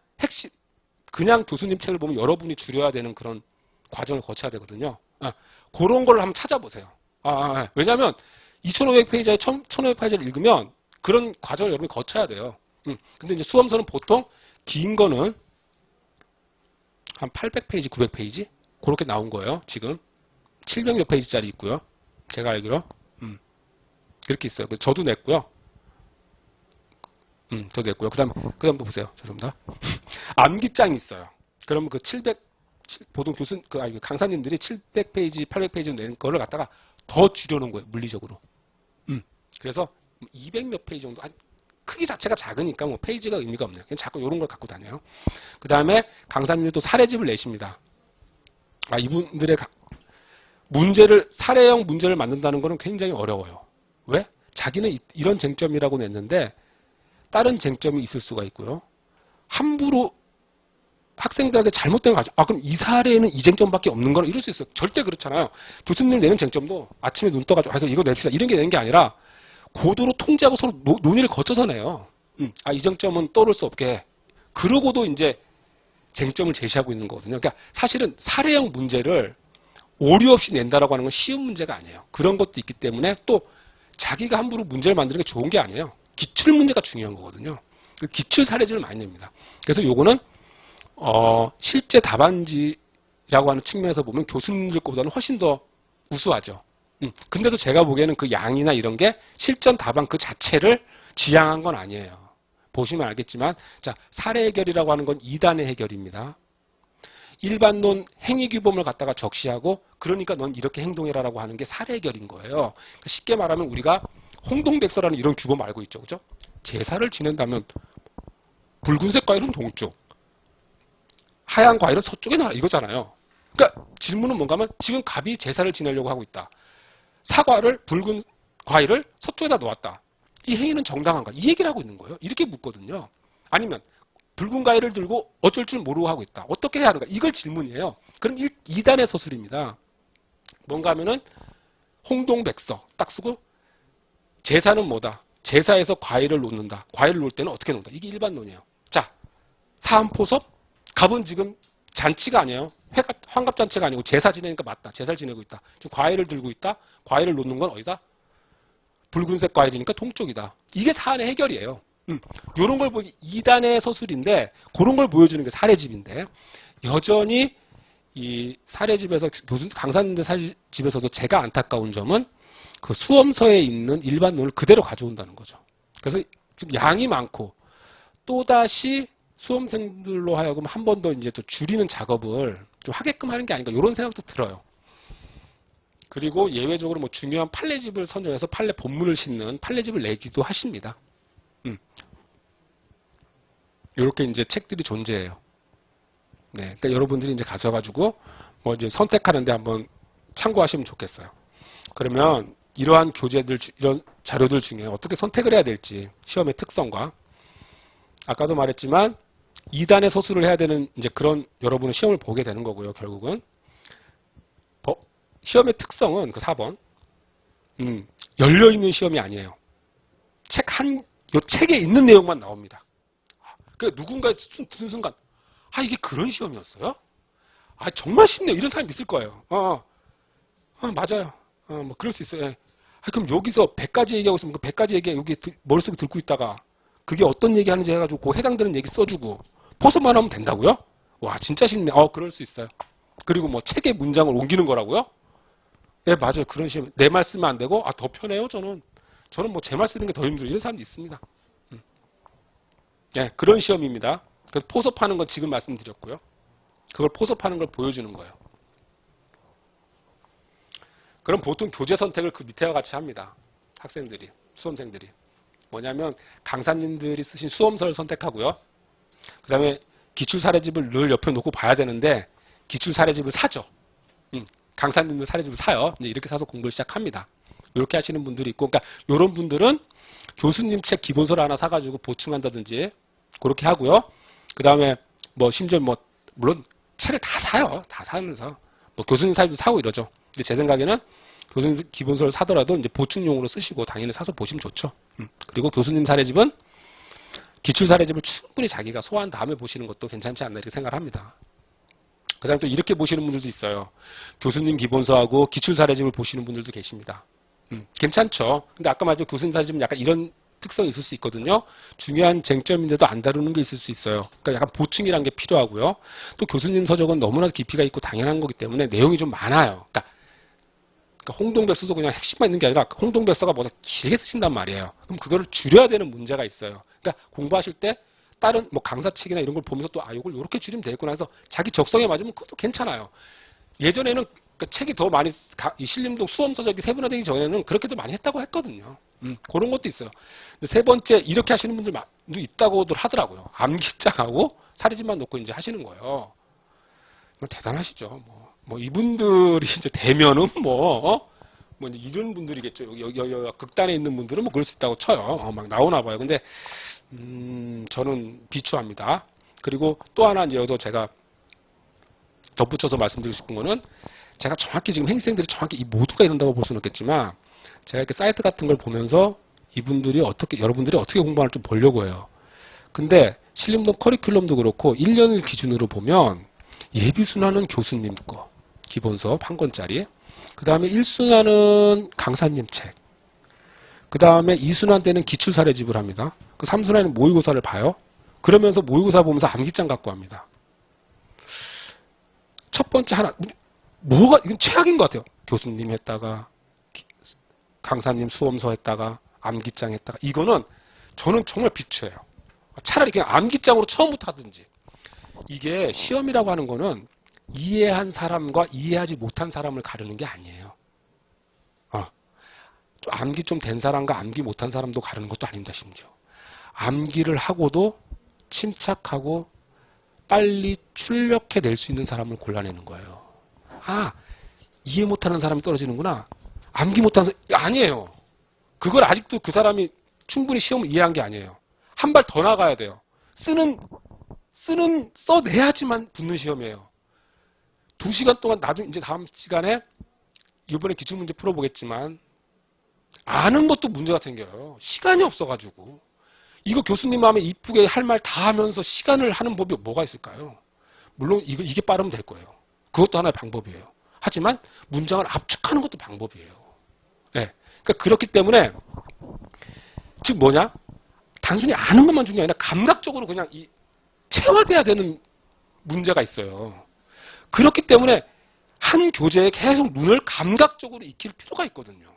그냥 교수님 책을 보면 여러분이 줄여야 되는 그런 과정을 거쳐야 되거든요. 그런 걸 한번 찾아보세요. 왜냐하면 2,500페이지에 1,500페이지를 읽으면 그런 과정을 여러분이 거쳐야 돼요. 근데 이제 수험서는 보통 긴 거는 한 800페이지, 900페이지? 그렇게 나온 거예요. 지금 700여 페이지짜리 있고요. 제가 알기로. 그렇게 있어요. 저도 냈고요. 저도 냈고요. 그 다음 보세요. 죄송합니다. 암기장이 있어요. 그러면 그 보통 강사님들이 700페이지, 800페이지 낸 거를 갖다가 더 줄여놓은 거예요. 물리적으로. 그래서 200몇 페이지 정도, 크기 자체가 작으니까 뭐 페이지가 의미가 없네요. 그냥 자꾸 이런 걸 갖고 다녀요. 그 다음에 강사님들도 사례집을 내십니다. 이분들의 사례형 문제를 만든다는 거는 굉장히 어려워요. 왜? 자기는 이런 쟁점이라고 냈는데 다른 쟁점이 있을 수가 있고요. 함부로 학생들한테 잘못된 거 가지고 그럼 이 사례는 이 쟁점밖에 없는 거라 이럴 수 있어요. 절대 그렇잖아요. 교수님 내는 쟁점도 아침에 눈 떠가지고 이거 냅시다 이런 게 내는 게 아니라 고도로 통제하고 서로 논의를 거쳐서 내요. 이 쟁점은 떠오를 수 없게. 그러고도 이제 쟁점을 제시하고 있는 거거든요. 그러니까 사실은 사례형 문제를 오류 없이 낸다라고 하는 건 쉬운 문제가 아니에요. 그런 것도 있기 때문에 또 자기가 함부로 문제를 만드는 게 좋은 게 아니에요. 기출 문제가 중요한 거거든요. 기출 사례집을 많이 냅니다. 그래서 요거는 실제 답안지라고 하는 측면에서 보면 교수님들 것보다는 훨씬 더 우수하죠. 근데도 제가 보기에는 그 양이나 이런 게 실전 답안 그 자체를 지향한 건 아니에요. 보시면 알겠지만, 자, 사례 해결이라고 하는 건 2단의 해결입니다. 일반론 행위규범을 갖다가 적시하고, 그러니까 넌 이렇게 행동해라라고 하는 게 사례 해결인 거예요. 그러니까 쉽게 말하면 우리가 홍동백서라는 이런 규범 알고 있죠, 그죠? 제사를 지낸다면 붉은색 과일은 동쪽, 하얀 과일은 서쪽에 나라 이거잖아요. 그러니까 질문은 뭔가 하면 지금 갑이 제사를 지내려고 하고 있다. 사과를 붉은 과일을 서쪽에다 놓았다. 이 행위는 정당한가? 이 얘기를 하고 있는 거예요. 이렇게 묻거든요. 아니면 붉은 과일을 들고 어쩔 줄 모르고 하고 있다. 어떻게 해야 하는가? 이걸 질문이에요. 그럼 2단의 서술입니다. 뭔가 하면은 홍동백서 딱 쓰고 제사는 뭐다? 제사에서 과일을 놓는다. 과일을 놓을 때는 어떻게 놓는다? 이게 일반론이에요. 자, 사암포섭? 갑은 지금 잔치가 아니에요. 환갑잔치가 아니고 제사 지내니까 맞다. 제사를 지내고 있다. 지금 과일을 들고 있다. 과일을 놓는 건 어디다? 붉은색 과일이니까 동쪽이다. 이게 사안의 해결이에요. 이런 걸 보기 2단의 서술인데 그런 걸 보여주는 게 사례집인데 여전히 이 사례집에서 교수 강사님들 사례집에서도 제가 안타까운 점은 그 수험서에 있는 일반론을 그대로 가져온다는 거죠. 그래서 지금 양이 많고 또다시 수험생들로 하여금 한 번 더 이제 또 줄이는 작업을 좀 하게끔 하는 게 아닌가 이런 생각도 들어요. 그리고 예외적으로 뭐 중요한 판례집을 선정해서 판례 본문을 싣는 판례집을 내기도 하십니다. 이렇게 이제 책들이 존재해요. 네, 그러니까 여러분들이 이제 가셔가지고 뭐 이제 선택하는데 한번 참고하시면 좋겠어요. 그러면 이러한 교재들, 이런 자료들 중에 어떻게 선택을 해야 될지 시험의 특성과 아까도 말했지만 2단의 서술을 해야 되는 이제 그런 여러분은 시험을 보게 되는 거고요. 결국은 시험의 특성은 그 4번 열려있는 시험이 아니에요. 요 책에 있는 내용만 나옵니다. 그 누군가 듣는 순간 이게 그런 시험이었어요? 정말 쉽네요. 이런 사람이 있을 거예요. 맞아요. 뭐 그럴 수 있어요. 그럼 여기서 100가지 얘기하고 있으면 그 100가지 얘기 여기 머릿속에 듣고 있다가 그게 어떤 얘기 하는지 해가지고 그 해당되는 얘기 써주고 포섭만 하면 된다고요? 와 진짜 쉽네. 그럴 수 있어요. 그리고 뭐 책의 문장을 옮기는 거라고요? 네 맞아요. 그런 시험 내 말 쓰면 안 되고 더 편해요. 저는 뭐 제 말 쓰는 게 더 힘들어요. 이런 사람도 있습니다. 네, 그런 시험입니다. 그래서 포섭하는 건 지금 말씀드렸고요. 그걸 포섭하는 걸 보여주는 거예요. 그럼 보통 교재 선택을 그 밑에와 같이 합니다. 학생들이, 수험생들이. 뭐냐면 강사님들이 쓰신 수험서를 선택하고요. 그 다음에 기출사례집을 늘 옆에 놓고 봐야 되는데 기출사례집을 사죠. 강사님들 사례집을 사요. 이제 이렇게 사서 공부를 시작합니다. 이렇게 하시는 분들이 있고, 그러니까 이런 분들은 교수님 책 기본서를 하나 사가지고 보충한다든지 그렇게 하고요. 그 다음에 뭐 심지어 뭐 물론 책을 다 사요. 다 사면서 뭐 교수님 사례집도 사고 이러죠. 근데 제 생각에는 교수님 기본서를 사더라도 이제 보충용으로 쓰시고 당연히 사서 보시면 좋죠. 그리고 교수님 사례집은 기출 사례집을 충분히 자기가 소화한 다음에 보시는 것도 괜찮지 않나 이렇게 생각을 합니다. 그 다음에 또 이렇게 보시는 분들도 있어요. 교수님 기본서하고 기출 사례집을 보시는 분들도 계십니다. 괜찮죠. 근데 아까 말했죠. 교수님 사례집은 약간 이런 특성이 있을 수 있거든요. 중요한 쟁점인데도 안 다루는 게 있을 수 있어요. 그러니까 약간 보충이라는 게 필요하고요. 또 교수님 서적은 너무나 깊이가 있고 당연한 거기 때문에 내용이 좀 많아요. 그러니까 홍동백서도 그냥 핵심만 있는 게 아니라 홍동백서가 뭐다 길게 쓰신단 말이에요. 그럼 그거를 줄여야 되는 문제가 있어요. 그러니까 공부하실 때 다른 뭐 강사책이나 이런 걸 보면서 또 이걸 이렇게 줄이면 되겠구나 해서 자기 적성에 맞으면 그것도 괜찮아요. 예전에는 그 책이 더 많이 이 신림동 수험서적이 세분화되기 전에는 그렇게도 많이 했다고 했거든요. 그런 것도 있어요. 근데 세 번째 이렇게 하시는 분들도 있다고들 하더라고요. 암기장하고 사례집만 놓고 이제 하시는 거예요. 대단하시죠. 뭐 이분들이 이제 되면은 뭐 이제 이런 분들이겠죠. 여기 극단에 있는 분들은 뭐 그럴 수 있다고 쳐요. 막 나오나 봐요. 근데 저는 비추합니다. 그리고 또 하나 이제 여기서 제가 덧붙여서 말씀드리고 싶은 거는 제가 정확히 지금 행생들이 정확히 이 모두가 이런다고 볼 수는 없겠지만 제가 이렇게 사이트 같은 걸 보면서 여러분들이 어떻게 공부하는지 좀 보려고 해요. 근데 신림동 커리큘럼도 그렇고 1년을 기준으로 보면 예비순환은 교수님 거 기본서 한 권짜리, 그 다음에 1순환은 강사님 책, 그 다음에 2순환 때는 기출사례집을 합니다. 그 3순환은 모의고사를 봐요. 그러면서 모의고사 보면서 암기장 갖고 합니다. 첫 번째 하나, 이건 최악인 것 같아요. 교수님 했다가 강사님 수험서 했다가 암기장 했다가 이거는 저는 정말 비추해요. 차라리 그냥 암기장으로 처음부터 하든지. 이게 시험이라고 하는 거는 이해한 사람과 이해하지 못한 사람을 가르는 게 아니에요. 좀 암기 좀 된 사람과 암기 못한 사람도 가르는 것도 아닙니다. 심지어. 암기를 하고도 침착하고 빨리 출력해낼 수 있는 사람을 골라내는 거예요. 이해 못하는 사람이 떨어지는구나. 암기 못하는 사람, 아니에요. 그걸 아직도 그 사람이 충분히 시험을 이해한 게 아니에요. 한 발 더 나가야 돼요. 써내야지만 붙는 시험이에요. 2시간 동안 나중에 이제 다음 시간에 이번에 기출문제 풀어보겠지만 아는 것도 문제가 생겨요. 시간이 없어가지고. 이거 교수님 마음에 이쁘게 할 말 다 하면서 시간을 하는 법이 뭐가 있을까요? 물론 이게 빠르면 될 거예요. 그것도 하나의 방법이에요. 하지만 문장을 압축하는 것도 방법이에요. 네. 그러니까 그렇기 때문에 즉 뭐냐? 단순히 아는 것만 중요한 게 아니라 감각적으로 그냥 체화돼야 되는 문제가 있어요. 그렇기 때문에 한 교재에 계속 눈을 감각적으로 익힐 필요가 있거든요.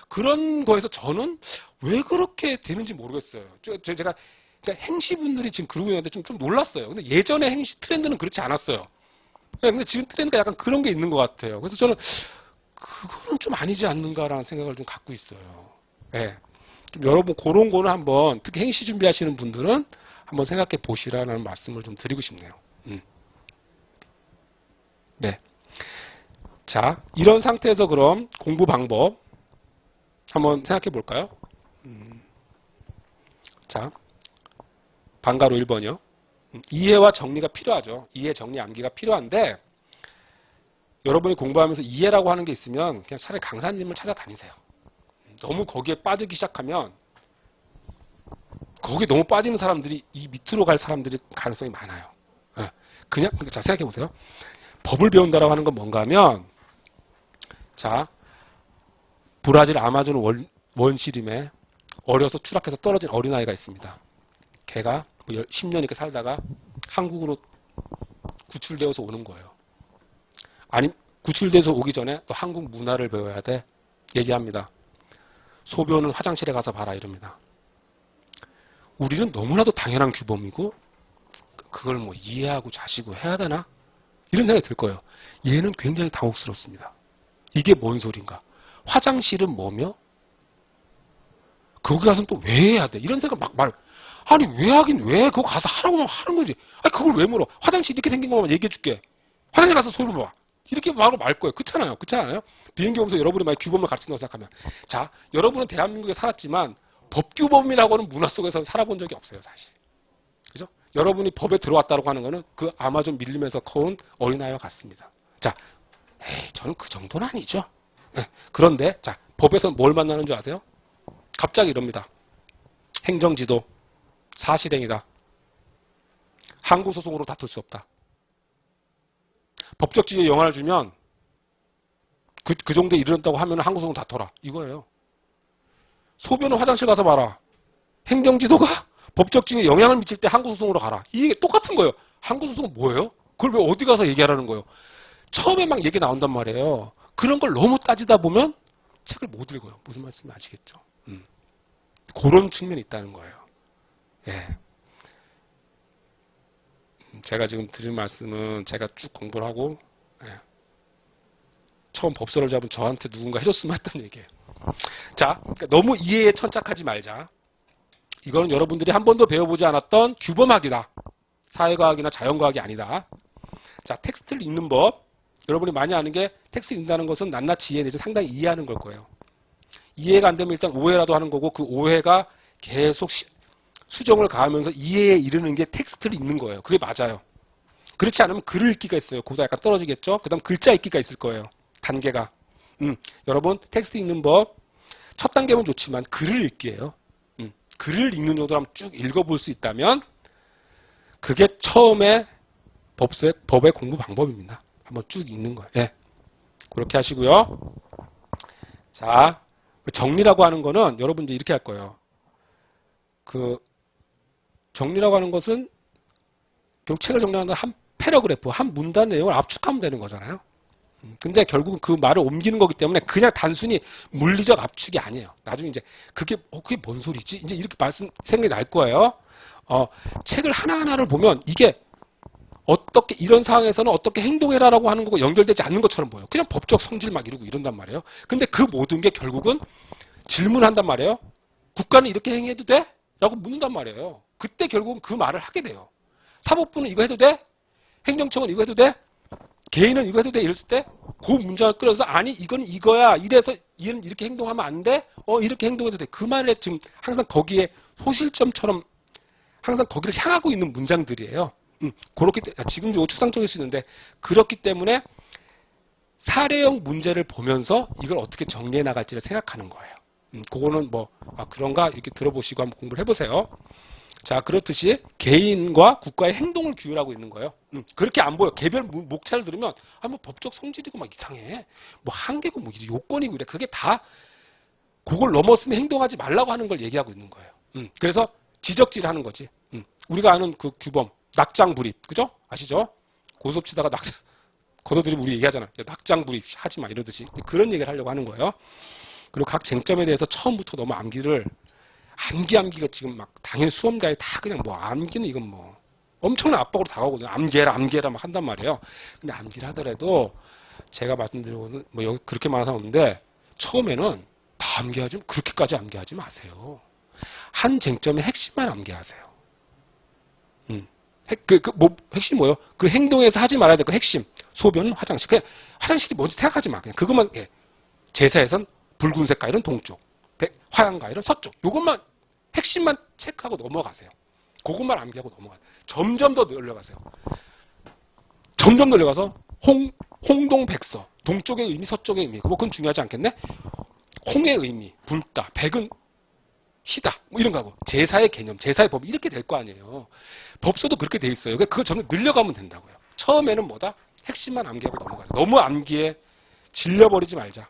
그런 거에서 저는 왜 그렇게 되는지 모르겠어요. 제가 그러니까 행시분들이 지금 그러고 있는데 좀 놀랐어요. 근데 예전에 행시 트렌드는 그렇지 않았어요. 근데 지금 트렌드가 약간 그런 게 있는 것 같아요. 그래서 저는 그거는 좀 아니지 않는가라는 생각을 좀 갖고 있어요. 네. 좀 여러분 그런 거는 한번 특히 행시 준비하시는 분들은 한번 생각해 보시라는 말씀을 좀 드리고 싶네요. 네. 자, 이런 상태에서 그럼 공부 방법 한번 생각해 볼까요? 자, 방가로 1번이요. 이해와 정리가 필요하죠. 이해, 정리, 암기가 필요한데 여러분이 공부하면서 이해라고 하는 게 있으면 그냥 차라리 강사님을 찾아다니세요. 너무 거기에 빠지기 시작하면 거기에 너무 빠지는 사람들이 이 밑으로 갈 사람들이 가능성이 많아요. 그냥 자 생각해 보세요. 법을 배운다라고 하는 건 뭔가 하면 자 브라질 아마존 원시림에 어려서 추락해서 떨어진 어린아이가 있습니다. 걔가 10년 이렇게 살다가 한국으로 구출되어서 오는 거예요. 아니 구출돼서 오기 전에 또 한국 문화를 배워야 돼. 얘기합니다. 소변은 화장실에 가서 봐라 이럽니다. 우리는 너무나도 당연한 규범이고 그걸 뭐 이해하고 자시고 해야 되나? 이런 생각이 들 거예요. 얘는 굉장히 당혹스럽습니다. 이게 뭔 소린가? 화장실은 뭐며? 거기 가서는 또 왜 해야 돼? 이런 생각 아니 왜 하긴 왜 그거 가서 하라고 하는 거지. 아니 그걸 왜 물어? 화장실 이렇게 생긴 것만 얘기해 줄게. 화장실 가서 소리 봐. 이렇게 바로 말 거예요. 그렇잖아요. 그렇지 않아요? 비행기 오면서 여러분이 만약 규범을 가르친다고 생각하면 자 여러분은 대한민국에 살았지만 법규범이라고는 문화 속에서 살아본 적이 없어요. 사실. 그죠? 여러분이 법에 들어왔다고 하는 거는 그 아마존 밀림에서 커온 어린아이와 같습니다. 자, 저는 그 정도는 아니죠. 네, 그런데 자 법에서 뭘 만나는 줄 아세요? 갑자기 이럽니다. 행정지도 사실행위다. 항고소송으로 다툴 수 없다. 법적 지위에 영향을 주면 그 정도에 이르렀다고 하면 항고소송 다퉈라. 이거예요. 소변은 화장실 가서 봐라. 행정지도가 법적 지위에 영향을 미칠 때 항고소송으로 가라. 이게 똑같은 거예요. 항고소송은 뭐예요? 그걸 왜 어디 가서 얘기하라는 거예요? 처음에 막 얘기 나온단 말이에요. 그런 걸 너무 따지다 보면 책을 못 읽어요. 무슨 말씀인지 아시겠죠? 그런 측면이 있다는 거예요. 예. 제가 지금 드린 말씀은 제가 쭉 공부를 하고 처음 법서를 잡은 저한테 누군가 해줬으면 했던 얘기예요. 자, 그러니까 너무 이해에 천착하지 말자. 이거는 여러분들이 한 번도 배워보지 않았던 규범학이다. 사회과학이나 자연과학이 아니다. 자, 텍스트를 읽는 법. 여러분이 많이 아는 게 텍스트 읽는다는 것은 낱낱이 이해해내서 상당히 이해하는 걸 거예요. 이해가 안 되면 일단 오해라도 하는 거고 그 오해가 계속 수정을 가하면서 이해에 이르는 게 텍스트를 읽는 거예요. 그게 맞아요. 그렇지 않으면 글을 읽기가 있어요. 거기서 약간 떨어지겠죠? 그 다음 글자 읽기가 있을 거예요. 단계가. 여러분 텍스트 읽는 법 첫 단계면 좋지만 글을 읽기예요. 글을 읽는 정도로 한번 쭉 읽어볼 수 있다면 그게 처음에 법의 공부 방법입니다. 한번 쭉 읽는 거예요. 예. 그렇게 하시고요. 자, 정리라고 하는 거는 여러분 이제 이렇게 할 거예요. 그 정리라고 하는 것은 결국 책을 정리하는 한 패러그래프, 한 문단 내용을 압축하면 되는 거잖아요. 근데 결국은 그 말을 옮기는 거기 때문에 그냥 단순히 물리적 압축이 아니에요. 나중에 이제 그게 뭔 소리지? 이제 이렇게 생각이 날 거예요. 책을 하나하나를 보면 이게 어떻게 이런 상황에서는 어떻게 행동해라라고 하는 거고 연결되지 않는 것처럼 보여요. 그냥 법적 성질 막 이러고 이런단 말이에요. 근데 그 모든 게 결국은 질문한단 말이에요. 국가는 이렇게 행해도 돼? 라고 묻는단 말이에요. 그때 결국은 그 말을 하게 돼요. 사법부는 이거 해도 돼? 행정청은 이거 해도 돼? 개인은 이거 해도 돼? 이랬을 때 그 문장을 끌어서 아니 이건 이거야. 이래서 얘는 이렇게 행동하면 안 돼? 이렇게 행동해도 돼. 그 말에 지금 항상 거기에 소실점처럼 항상 거기를 향하고 있는 문장들이에요. 그렇기 때문에 지금도 추상적일 수 있는데 그렇기 때문에 사례형 문제를 보면서 이걸 어떻게 정리해 나갈지를 생각하는 거예요. 그거는 그런가 이렇게 들어보시고 한번 공부를 해보세요. 자, 그렇듯이 개인과 국가의 행동을 규율하고 있는 거예요. 그렇게 안 보여. 개별 목차를 들으면 뭐 법적 성질이고 막 이상해. 뭐 한계고 뭐 요건이고 이래. 그게 다 그걸 넘었으면 행동하지 말라고 하는 걸 얘기하고 있는 거예요. 그래서 지적질하는 거지. 우리가 아는 그 규범 낙장불입, 그죠? 아시죠? 고스톱 치다가 거둬들이면 우리 얘기하잖아. 낙장불입 하지 마 이러듯이 그런 얘기를 하려고 하는 거예요. 그리고 각 쟁점에 대해서 처음부터 너무 암기가 지금 막 당연히 수험가에 다 그냥 뭐 암기는 이건 뭐 엄청난 압박으로 다가오거든요. 암기해라 막 한단 말이에요. 근데 암기를 하더라도 제가 말씀드리고는 뭐 여기 그렇게 많은 사람 없는데 처음에는 다 그렇게까지 암기하지 마세요. 한 쟁점의 핵심만 암기하세요. 핵심 뭐예요? 그 행동에서 하지 말아야 될 그 핵심. 소변은 화장실. 그냥 화장실이 뭔지 생각하지 마. 그냥 그것만, 제사에선 붉은색 가일은 동쪽, 화양 가일은 서쪽. 요것만, 핵심만 체크하고 넘어가세요. 그것만 암기하고 넘어가세요. 점점 더 늘려가세요. 점점 늘려가서, 홍동백서. 동쪽의 의미, 서쪽의 의미. 그건 중요하지 않겠네? 홍의 의미, 붉다. 백은 희다. 뭐 이런 거하고. 제사의 개념, 제사의 법. 이렇게 될 거 아니에요. 법서도 그렇게 돼 있어요. 그걸 점점 늘려가면 된다고요. 처음에는 뭐다? 핵심만 암기하고 넘어가요. 너무 암기에 질려버리지 말자.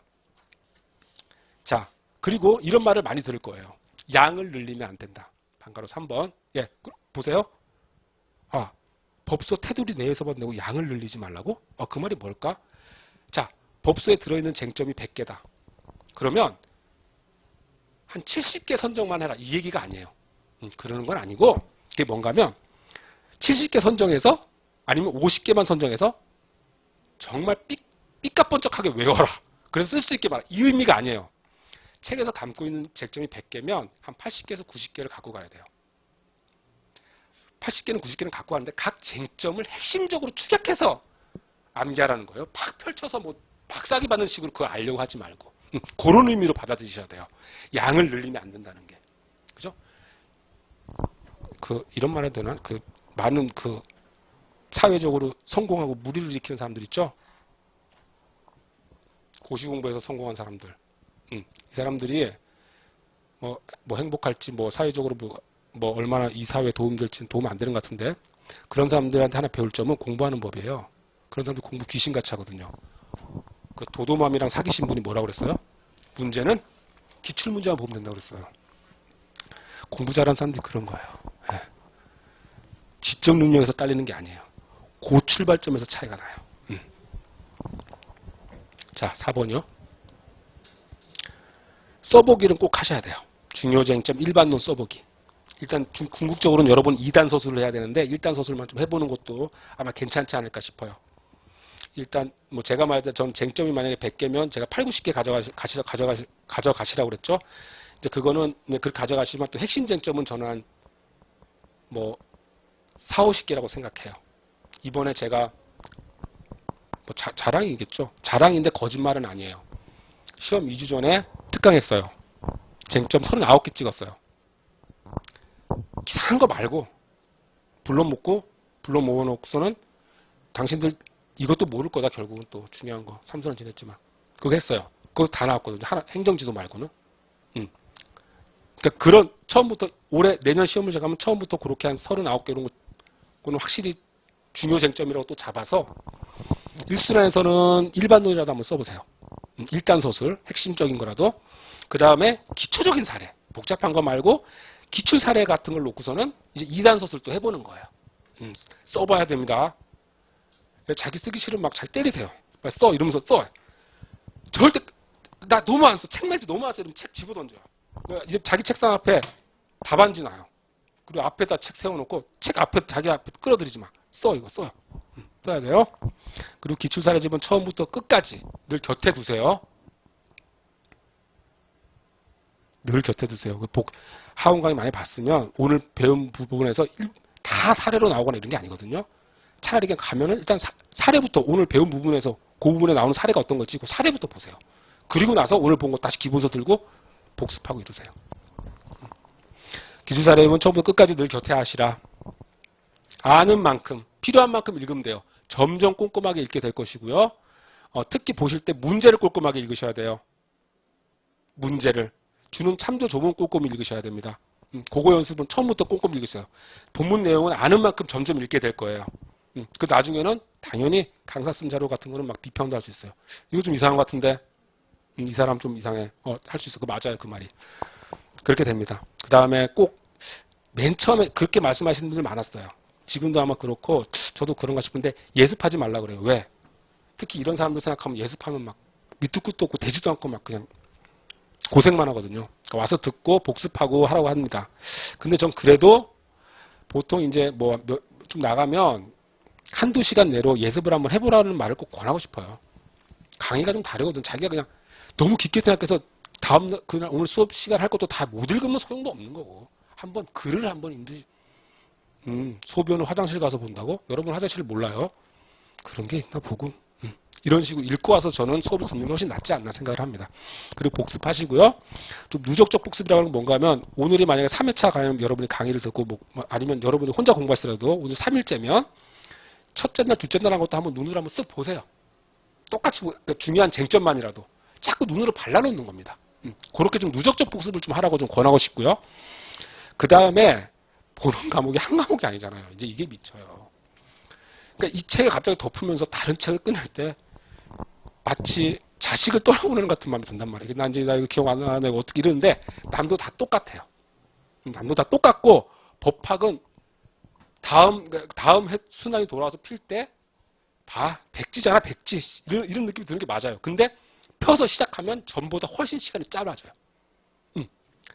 자, 그리고 이런 말을 많이 들을 거예요. 양을 늘리면 안 된다. 방가로 3번. 보세요. 법서 테두리 내에서만 내고 양을 늘리지 말라고? 그 말이 뭘까? 자, 법서에 들어있는 쟁점이 100개다. 그러면 한 70개 선정만 해라. 이 얘기가 아니에요. 그러는 건 아니고 그게 뭔가 하면 70개 선정해서 아니면 50개만 선정해서 정말 삐까뻔쩍하게 외워라. 그래서 쓸 수 있게 말라. 이 의미가 아니에요. 책에서 담고 있는 쟁점이 100개면 한 80개에서 90개를 갖고 가야 돼요. 80개는 90개는 갖고 가는데 각 쟁점을 핵심적으로 축약해서 암기하라는 거예요. 팍 펼쳐서 뭐 박사기 받는 식으로 그걸 알려고 하지 말고 그런 의미로 받아들이셔야 돼요. 양을 늘리면 안 된다는 게. 그죠? 이런 말 해도 되나? 많은 사회적으로 성공하고 무리를 일으키는 사람들 있죠? 고시 공부해서 성공한 사람들. 이 사람들이 뭐 행복할지 사회적으로 얼마나 이 사회에 도움될지는 도움 안 되는 것 같은데 그런 사람들한테 하나 배울 점은 공부하는 법이에요. 그런 사람들 공부 귀신같이 하거든요. 도도맘이랑 사귀신 분이 뭐라고 그랬어요? 문제는 기출문제만 보면 된다고 그랬어요. 공부 잘하는 사람들이 그런 거예요. 지적 능력에서 딸리는 게 아니에요. 그 출발점에서 차이가 나요. 자, 4번이요. 써보기는 꼭 하셔야 돼요. 중요 쟁점 일반론 써보기. 일단 궁극적으로는 여러분 2단 서술을 해야 되는데 1단 서술만 좀 해보는 것도 아마 괜찮지 않을까 싶어요. 일단 제가 말할 전 쟁점이 만약에 100개면 제가 8, 90개 가져가시라고 그랬죠. 이제 그거는 그렇게 가져가시면 또 핵심 쟁점은 저는 한 4, 50개라고 생각해요. 이번에 제가 자랑이겠죠. 자랑인데 거짓말은 아니에요. 시험 2주 전에 특강했어요. 쟁점 39개 찍었어요. 이상한 거 말고 불러 모아놓고서는 당신들 이것도 모를 거다. 결국은 또 중요한 거 3선을 지냈지만 그거 했어요. 그거 다 나왔거든요. 행정지도 말고는. 그러니까 처음부터 내년 시험을 제가 하면 처음부터 그렇게 한 39개 이런 거는 확실히 중요 쟁점이라고 또 잡아서 1순위에서는 일반론이라도 한번 써보세요. 1단 서술 핵심적인 거라도 그 다음에 기초적인 사례 복잡한 거 말고 기출 사례 같은 걸 놓고서는 이제 2단 서술 또 해보는 거예요. 써봐야 됩니다. 자기 쓰기 싫으면 막 잘 때리세요. 빨리 써. 이러면서 써. 절대 나 너무 안 써. 책말지 너무 안 써. 이러면 책 집어던져요. 이제 자기 책상 앞에 답안지 놔요. 그리고 앞에다 책 세워놓고 책 앞에 자기 앞에 끌어들이지 마. 써. 이거 써요. 써야 돼요. 그리고 기출사례집은 처음부터 끝까지 늘 곁에 두세요. 늘 곁에 두세요. 하원 강의 많이 봤으면 오늘 배운 부분에서 다 사례로 나오거나 이런 게 아니거든요. 차라리 그냥 가면은 일단 사례부터 오늘 배운 부분에서 그 부분에 나오는 사례가 어떤 건지 그 사례부터 보세요. 그리고 나서 오늘 본 거 다시 기본서 들고 복습하고 이러세요. 기술사례는 처음부터 끝까지 늘 곁에 하시라. 아는 만큼, 필요한 만큼 읽으면 돼요. 점점 꼼꼼하게 읽게 될 것이고요. 특히 보실 때 문제를 꼼꼼하게 읽으셔야 돼요. 문제를. 주는 참조 조문 꼼꼼히 읽으셔야 됩니다. 그거 연습은 처음부터 꼼꼼히 읽으세요. 본문 내용은 아는 만큼 점점 읽게 될 거예요. 그 나중에는 당연히 강사 쓴 자료 같은 거는 막 비평도 할 수 있어요. 이거 좀 이상한 것 같은데 이 사람 좀 이상해. 할 수 있어. 그 맞아요. 그 말이. 그렇게 됩니다. 그 다음에 꼭 맨 처음에 그렇게 말씀하시는 분들 많았어요. 지금도 아마 그렇고 저도 그런가 싶은데 예습하지 말라 그래요. 왜? 특히 이런 사람들 생각하면 예습하면 막 밑도 끝도 없고 되지도 않고 막 그냥 고생만 하거든요. 그러니까 와서 듣고 복습하고 하라고 합니다. 근데 전 그래도 보통 이제 뭐 좀 나가면 한두 시간 내로 예습을 한번 해보라는 말을 꼭 권하고 싶어요. 강의가 좀 다르거든. 자기가 그냥 너무 깊게 생각해서 다음날 그날 오늘 수업 시간 할 것도 다 못 읽으면 소용도 없는 거고. 한번 글을 한번 읽듯이 소변을 화장실 가서 본다고? 여러분 화장실 몰라요? 그런 게 있나 보고. 이런 식으로 읽고 와서 저는 수업을 듣는 것이 낫지 않나 생각을 합니다. 그리고 복습하시고요. 좀 누적적 복습이라는 건 뭔가 하면 오늘이 만약에 3회차 가면 여러분이 강의를 듣고 아니면 여러분이 혼자 공부하시더라도 오늘 3일째면 첫째 날, 둘째 날 한 것도 한번 눈으로 한번 쓱 보세요. 똑같이 그러니까 중요한 쟁점만이라도 자꾸 눈으로 발라놓는 겁니다. 그렇게 좀 누적적 복습을 좀 하라고 좀 권하고 싶고요. 그 다음에 보는 과목이 한 과목이 아니잖아요. 이제 이게 미쳐요. 그러니까 이 책을 갑자기 덮으면서 다른 책을 끊을 때 마치 자식을 떠나보내는 같은 마음이 든단 말이에요. 나 이거 기억 안 나네 어떻게 이러는데 남도 다 똑같아요. 남도 다 똑같고 법학은 다음 순환이 돌아와서 필 때 봐 백지잖아 백지 이런 느낌이 드는 게 맞아요. 근데 펴서 시작하면 전보다 훨씬 시간이 짧아져요.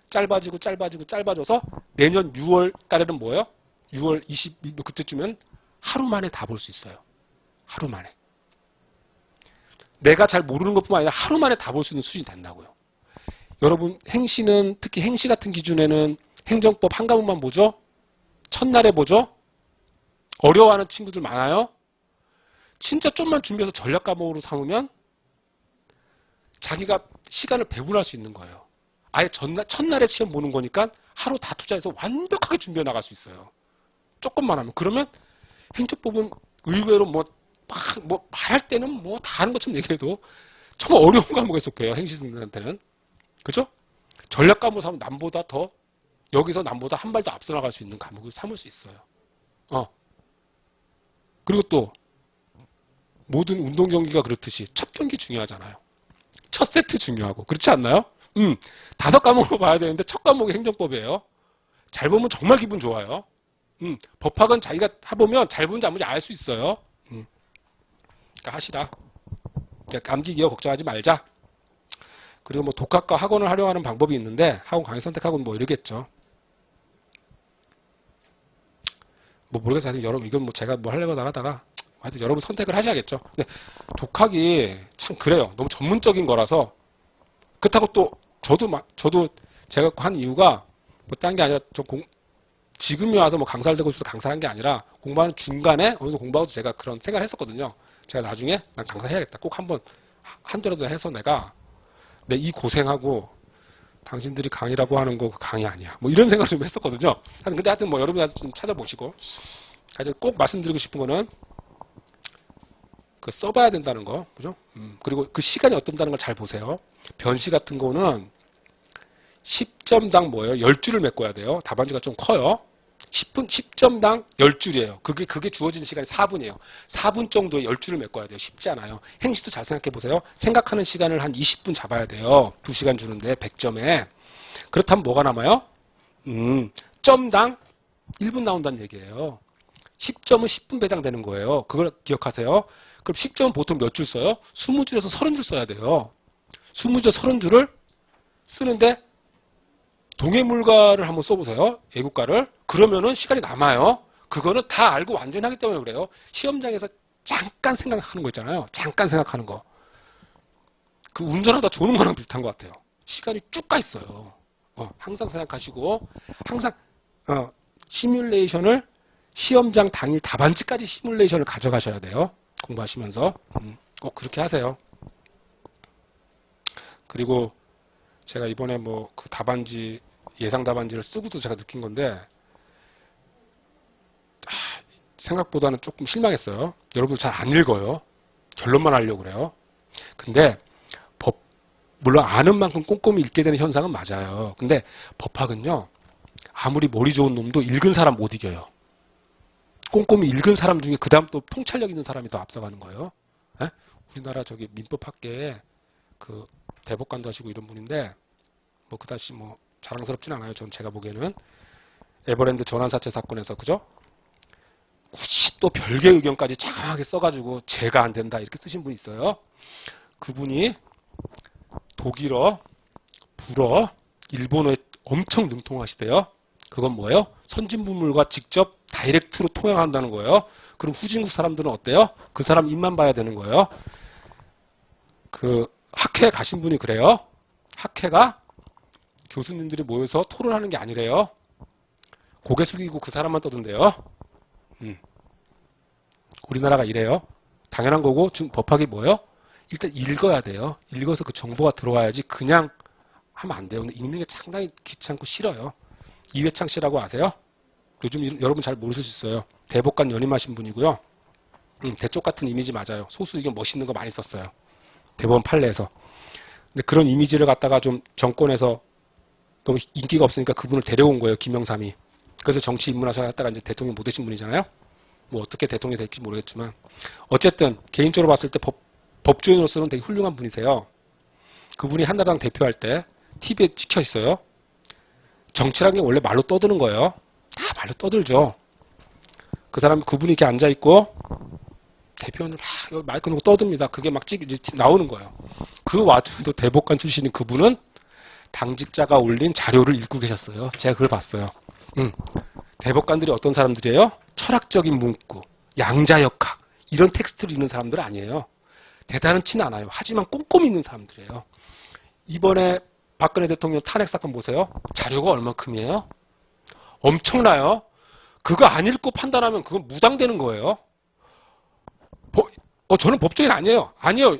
짧아져서 내년 6월 달에는 뭐예요? 6월 20 그때쯤엔 하루 만에 다 볼 수 있어요. 하루 만에. 내가 잘 모르는 것뿐만 아니라 하루 만에 다 볼 수 있는 수준이 된다고요. 여러분 행시는 특히 행시 같은 기준에는 행정법 한 과목만 보죠? 첫날에 보죠? 어려워하는 친구들 많아요? 진짜 좀만 준비해서 전략 과목으로 삼으면 자기가 시간을 배분할 수 있는 거예요. 아예 첫날에 시험 보는 거니까 하루 다 투자해서 완벽하게 준비해 나갈 수 있어요. 조금만 하면. 그러면 행정법은 의외로 말할 때는 다 하는 것처럼 얘기해도 정말 어려운 과목에 속해요. 행시생들한테는. 그죠? 전략 과목 삼으면 남보다 더, 여기서 남보다 한 발 더 앞서 나갈 수 있는 과목을 삼을 수 있어요. 그리고 또, 모든 운동 경기가 그렇듯이 첫 경기 중요하잖아요. 첫 세트 중요하고. 그렇지 않나요? 5과목으로 봐야 되는데 첫 과목이 행정법이에요. 잘 보면 정말 기분 좋아요. 법학은 자기가 해보면 잘 보는지 안 보는지 알 수 있어요. 그러니까 하시라. 암기 기억 걱정하지 말자. 그리고 뭐 독학과 학원을 활용하는 방법이 있는데 학원 강의 선택하고는 뭐 이러겠죠. 뭐 모르겠어요. 하여튼 여러분 이건 뭐 제가 뭐 하려고 나가다가 하여튼 여러분 선택을 하셔야겠죠. 근데 독학이 참 그래요. 너무 전문적인 거라서 그렇다고 또 저도 제가 한 이유가 뭐 딴 게 아니라 지금이 와서 뭐 강사를 되고 싶어서 강사를 한 게 아니라 공부하는 중간에 어느 정도 공부하고서 제가 그런 생각을 했었거든요. 제가 나중에 난 강사 해야겠다. 꼭 한 대라도 해서 내가 이 고생하고 당신들이 강의라고 하는 거 강의 아니야. 뭐 이런 생각을 좀 했었거든요. 근데 하여튼 뭐 여러분이 좀 찾아보시고 꼭 말씀드리고 싶은 거는 그 써봐야 된다는 거. 그죠? 그리고 그 시간이 어떤다는 걸 잘 보세요. 변시 같은 거는 10점당 뭐예요? 10줄을 메꿔야 돼요. 답안지가 좀 커요. 10점당 10줄이에요. 그게 주어지는 시간이 4분이에요. 4분 정도에 10줄을 메꿔야 돼요. 쉽지 않아요. 행시도 잘 생각해 보세요. 생각하는 시간을 한 20분 잡아야 돼요. 2시간 주는데 100점에. 그렇다면 뭐가 남아요? 점당 1분 나온다는 얘기예요. 10점은 10분 배당되는 거예요. 그걸 기억하세요. 그럼 10점은 보통 몇 줄 써요? 20줄에서 30줄 써야 돼요. 20줄 30줄을 쓰는데 동해물가를 한번 써보세요. 애국가를. 그러면은 시간이 남아요. 그거는 다 알고 완전히 하기 때문에 그래요. 시험장에서 잠깐 생각하는 거 있잖아요. 잠깐 생각하는 거. 그 운전하다 조는 거랑 비슷한 것 같아요. 시간이 쭉 가 있어요. 항상 생각하시고 항상 시뮬레이션을 시험장 당일 답안지까지 시뮬레이션을 가져가셔야 돼요. 공부하시면서 꼭 그렇게 하세요. 그리고 제가 이번에 뭐 그 답안지 예상 답안지를 쓰고도 제가 느낀 건데 생각보다는 조금 실망했어요. 여러분 잘 안 읽어요. 결론만 하려고 그래요. 근데 물론 아는 만큼 꼼꼼히 읽게 되는 현상은 맞아요. 근데 법학은요. 아무리 머리 좋은 놈도 읽은 사람 못 이겨요. 꼼꼼히 읽은 사람 중에 그 다음 또 통찰력 있는 사람이 더 앞서가는 거예요. 에? 우리나라 저기 민법학계에 그 대법관도 하시고 이런 분인데 뭐 그다지 뭐 자랑스럽진 않아요. 전 제가 보기에는 에버랜드 전환사채 사건에서 그죠? 굳이 또 별개 의견까지 장황하게 써가지고 제가 안 된다 이렇게 쓰신 분이 있어요. 그분이 독일어, 불어, 일본어에 엄청 능통하시대요. 그건 뭐예요? 선진부물과 직접 다이렉트로 통역한다는 거예요. 그럼 후진국 사람들은 어때요? 그 사람 입만 봐야 되는 거예요. 그 학회 가신 분이 그래요. 학회가 교수님들이 모여서 토론하는 게 아니래요. 고개 숙이고 그 사람만 떠든대요. 우리나라가 이래요. 당연한 거고 지금 법학이 뭐예요? 일단 읽어야 돼요. 읽어서 그 정보가 들어와야지 그냥 하면 안 돼요. 근데 읽는 게 상당히 귀찮고 싫어요. 이회창 씨라고 아세요? 요즘 여러분 잘 모르실 수 있어요. 대법관 연임하신 분이고요. 대쪽 같은 이미지 맞아요. 소수 의견 멋있는 거 많이 썼어요. 대법원 판례에서. 근데 그런 이미지를 갖다가 좀 정권에서 너무 인기가 없으니까 그분을 데려온 거예요. 김영삼이. 그래서 정치 입문하셔 갔다가 이제 대통령 못 되신 분이잖아요. 뭐 어떻게 대통령이 될지 모르겠지만 어쨌든 개인적으로 봤을 때 법조인으로서는 되게 훌륭한 분이세요. 그분이 한나라당 대표할 때 TV에 찍혀 있어요. 정치라는 게 원래 말로 떠드는 거예요. 다 말로 떠들죠. 그분이 이렇게 앉아있고 대표원을 막 말 끊고 떠듭니다. 그게 막 나오는 거예요. 그 와중에도 대법관 출신인 그분은 당직자가 올린 자료를 읽고 계셨어요. 제가 그걸 봤어요. 대법관들이 어떤 사람들이에요? 철학적인 문구, 양자역학 이런 텍스트를 읽는 사람들은 아니에요. 대단하진 않아요. 하지만 꼼꼼히 읽는 사람들이에요. 이번에 박근혜 대통령 탄핵 사건 보세요. 자료가 얼마큼이에요? 엄청나요. 그거 안 읽고 판단하면 그건 무당되는 거예요. 저는 법조인 아니에요. 아니요.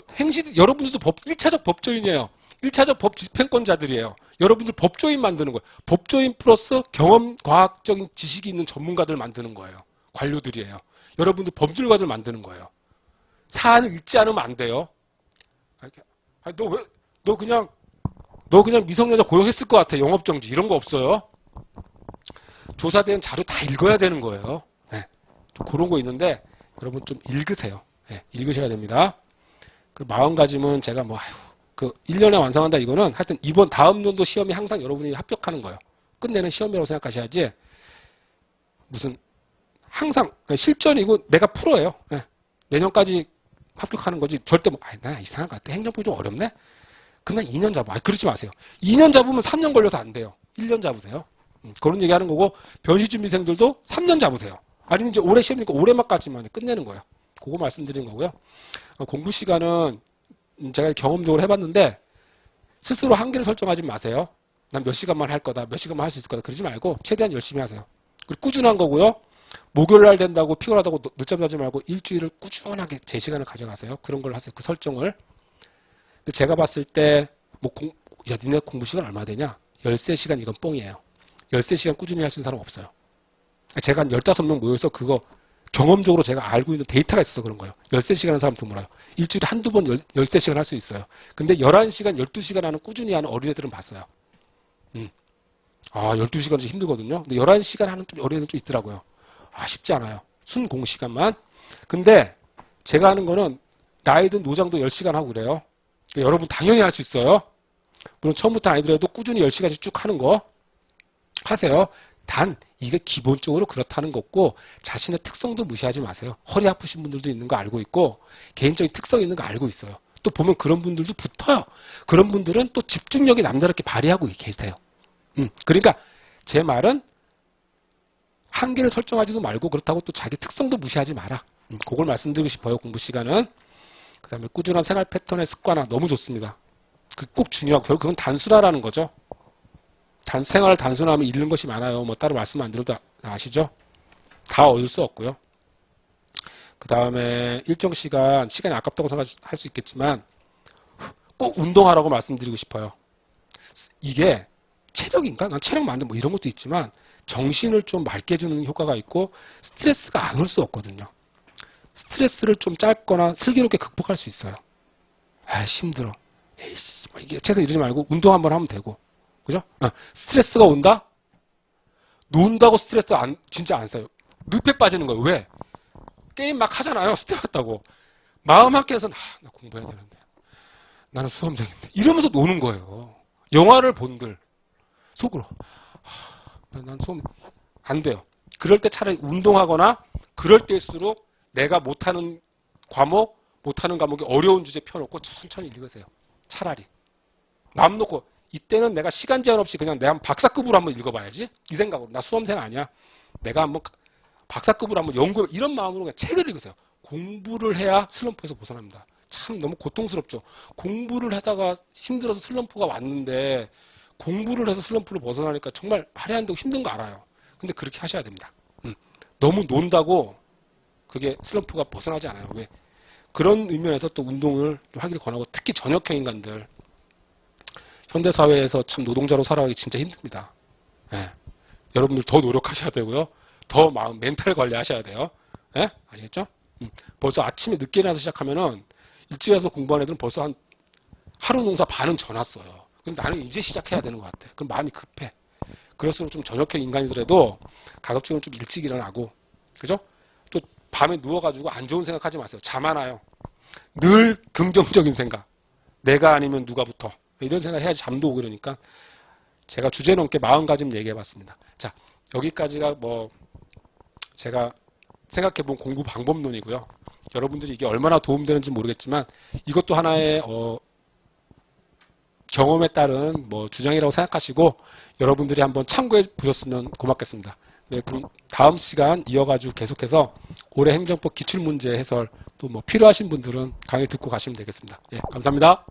여러분들도 1차적 법조인이에요. 1차적 법 집행권자들이에요. 여러분들 법조인 만드는 거예요. 법조인 플러스 경험, 과학적인 지식이 있는 전문가들 만드는 거예요. 관료들이에요. 여러분들 법률가들 만드는 거예요. 사안을 읽지 않으면 안 돼요. 너 그냥 미성년자 고용했을 것 같아. 영업정지 이런 거 없어요. 조사된 자료 다 읽어야 되는 거예요. 네. 그런 거 있는데 여러분 좀 읽으세요. 네. 읽으셔야 됩니다. 그 마음가짐은 제가 1년에 완성한다 이거는 하여튼 다음 연도 시험이 항상 여러분이 합격하는 거예요. 끝내는 시험이라고 생각하셔야지 무슨 항상 실전이고 내가 프로예요. 네. 내년까지 합격하는 거지 절대 나 이상한 것 같아. 행정법이 좀 어렵네. 그러면 2년 잡아. 그러지 마세요. 2년 잡으면 3년 걸려서 안 돼요. 1년 잡으세요. 그런 얘기하는 거고 변시준비생들도 3년 잡으세요. 아니면 이제 올해 시험이니까 올해만까지만 끝내는 거예요. 그거 말씀드리는 거고요. 공부 시간은 제가 경험적으로 해봤는데 스스로 한계를 설정하지 마세요. 난 몇 시간만 할 거다. 몇 시간만 할 수 있을 거다. 그러지 말고 최대한 열심히 하세요. 그리고 꾸준한 거고요. 목요일날 된다고 피곤하다고 늦잠 자지 말고 일주일을 꾸준하게 제 시간을 가져가세요. 그런 걸 하세요. 그 설정을. 근데 제가 봤을 때 니네 공부 시간 얼마 되냐? 13시간 이건 뻥이에요. 13시간 꾸준히 할 수 있는 사람 없어요. 제가 한 15명 모여서 그거 경험적으로 제가 알고 있는 데이터가 있어서 그런 거예요. 13시간 하는 사람 드물어요. 일주일에 한두 번 13시간 할 수 있어요. 근데 11시간, 12시간 하는 꾸준히 하는 어린애들은 봤어요. 12시간 좀 힘들거든요. 근데 11시간 하는 어린애들 좀 있더라고요. 쉽지 않아요. 순공 시간만. 근데 제가 하는 거는 나이든 노장도 10시간 하고 그래요. 그러니까 여러분 당연히 할 수 있어요. 물론 처음부터 아니더라도 꾸준히 10시간씩 쭉 하는 거 하세요. 단 이게 기본적으로 그렇다는 거고 자신의 특성도 무시하지 마세요. 허리 아프신 분들도 있는 거 알고 있고 개인적인 특성이 있는 거 알고 있어요. 또 보면 그런 분들도 붙어요. 그런 분들은 또 집중력이 남다르게 발휘하고 계세요. 그러니까 제 말은 한계를 설정하지도 말고 그렇다고 또 자기 특성도 무시하지 마라. 그걸 말씀드리고 싶어요. 공부 시간은. 그 다음에 꾸준한 생활 패턴의 습관화 너무 좋습니다. 꼭 중요하고 결국 그건 단순화라는 거죠. 생활을 단순화하면 잃는 것이 많아요. 뭐 따로 말씀 안 드려도 아시죠? 다 얻을 수 없고요. 그 다음에 일정 시간이 아깝다고 생각할 수 있겠지만 꼭 운동하라고 말씀드리고 싶어요. 이게 체력인가? 난 체력 만든 뭐 이런 것도 있지만 정신을 좀 맑게 해주는 효과가 있고 스트레스가 안 올 수 없거든요. 스트레스를 좀 짧거나 슬기롭게 극복할 수 있어요. 아, 힘들어. 에이씨, 이게 최소 이러지 말고 운동 한번 하면 되고. 그죠? 스트레스가 온다? 논다고 스트레스 진짜 안 쌓여요. 늪에 빠지는 거예요. 왜? 게임 막 하잖아요. 스트레스 받다고. 마음 한켠에서는 나 공부해야 되는데. 나는 수험생인데. 이러면서 노는 거예요. 영화를 본들. 속으로. 난 수험 안 돼요. 그럴 때 차라리 운동하거나 그럴 때일수록 내가 못하는 과목이 어려운 주제 펴놓고 천천히 읽으세요. 차라리. 마음 놓고 이때는 내가 시간 제한 없이 그냥 내가 박사급으로 한번 읽어봐야지. 이 생각으로. 나 수험생 아니야. 내가 한번 박사급으로 한번 연구해. 이런 마음으로 그냥 책을 읽으세요. 공부를 해야 슬럼프에서 벗어납니다. 참 너무 고통스럽죠. 공부를 하다가 힘들어서 슬럼프가 왔는데 공부를 해서 슬럼프를 벗어나니까 정말 말이 안 되고 힘든 거 알아요. 근데 그렇게 하셔야 됩니다. 너무 논다고 그게 슬럼프가 벗어나지 않아요. 왜? 그런 의미에서 또 운동을 하기를 권하고 특히 전역형 인간들 현대사회에서 참 노동자로 살아가기 진짜 힘듭니다. 예. 여러분들 더 노력하셔야 되고요. 더 마음, 멘탈 관리하셔야 돼요. 예? 아시겠죠? 벌써 아침에 늦게 일어나서 시작하면은 일찍 와서 공부하는 애들은 벌써 한 하루 농사 반은 져놨어요. 근데 나는 이제 시작해야 되는 것 같아. 그럼 마음이 급해. 그럴수록 좀 저녁형 인간이더라도 가급적이면 좀 일찍 일어나고, 그죠? 또 밤에 누워가지고 안 좋은 생각 하지 마세요. 잠 안 와요. 늘 긍정적인 생각. 내가 아니면 누가 붙어. 이런 생각 해야지 잠도 오고 그러니까 제가 주제 넘게 마음가짐 얘기해봤습니다. 자, 여기까지가 뭐 제가 생각해본 공부 방법론이고요. 여러분들이 이게 얼마나 도움되는지 모르겠지만 이것도 하나의 경험에 따른 뭐 주장이라고 생각하시고 여러분들이 한번 참고해 보셨으면 고맙겠습니다. 네, 그럼 다음 시간 이어가지고 계속해서 올해 행정법 기출문제 해설 또 뭐 필요하신 분들은 강의 듣고 가시면 되겠습니다. 예, 감사합니다.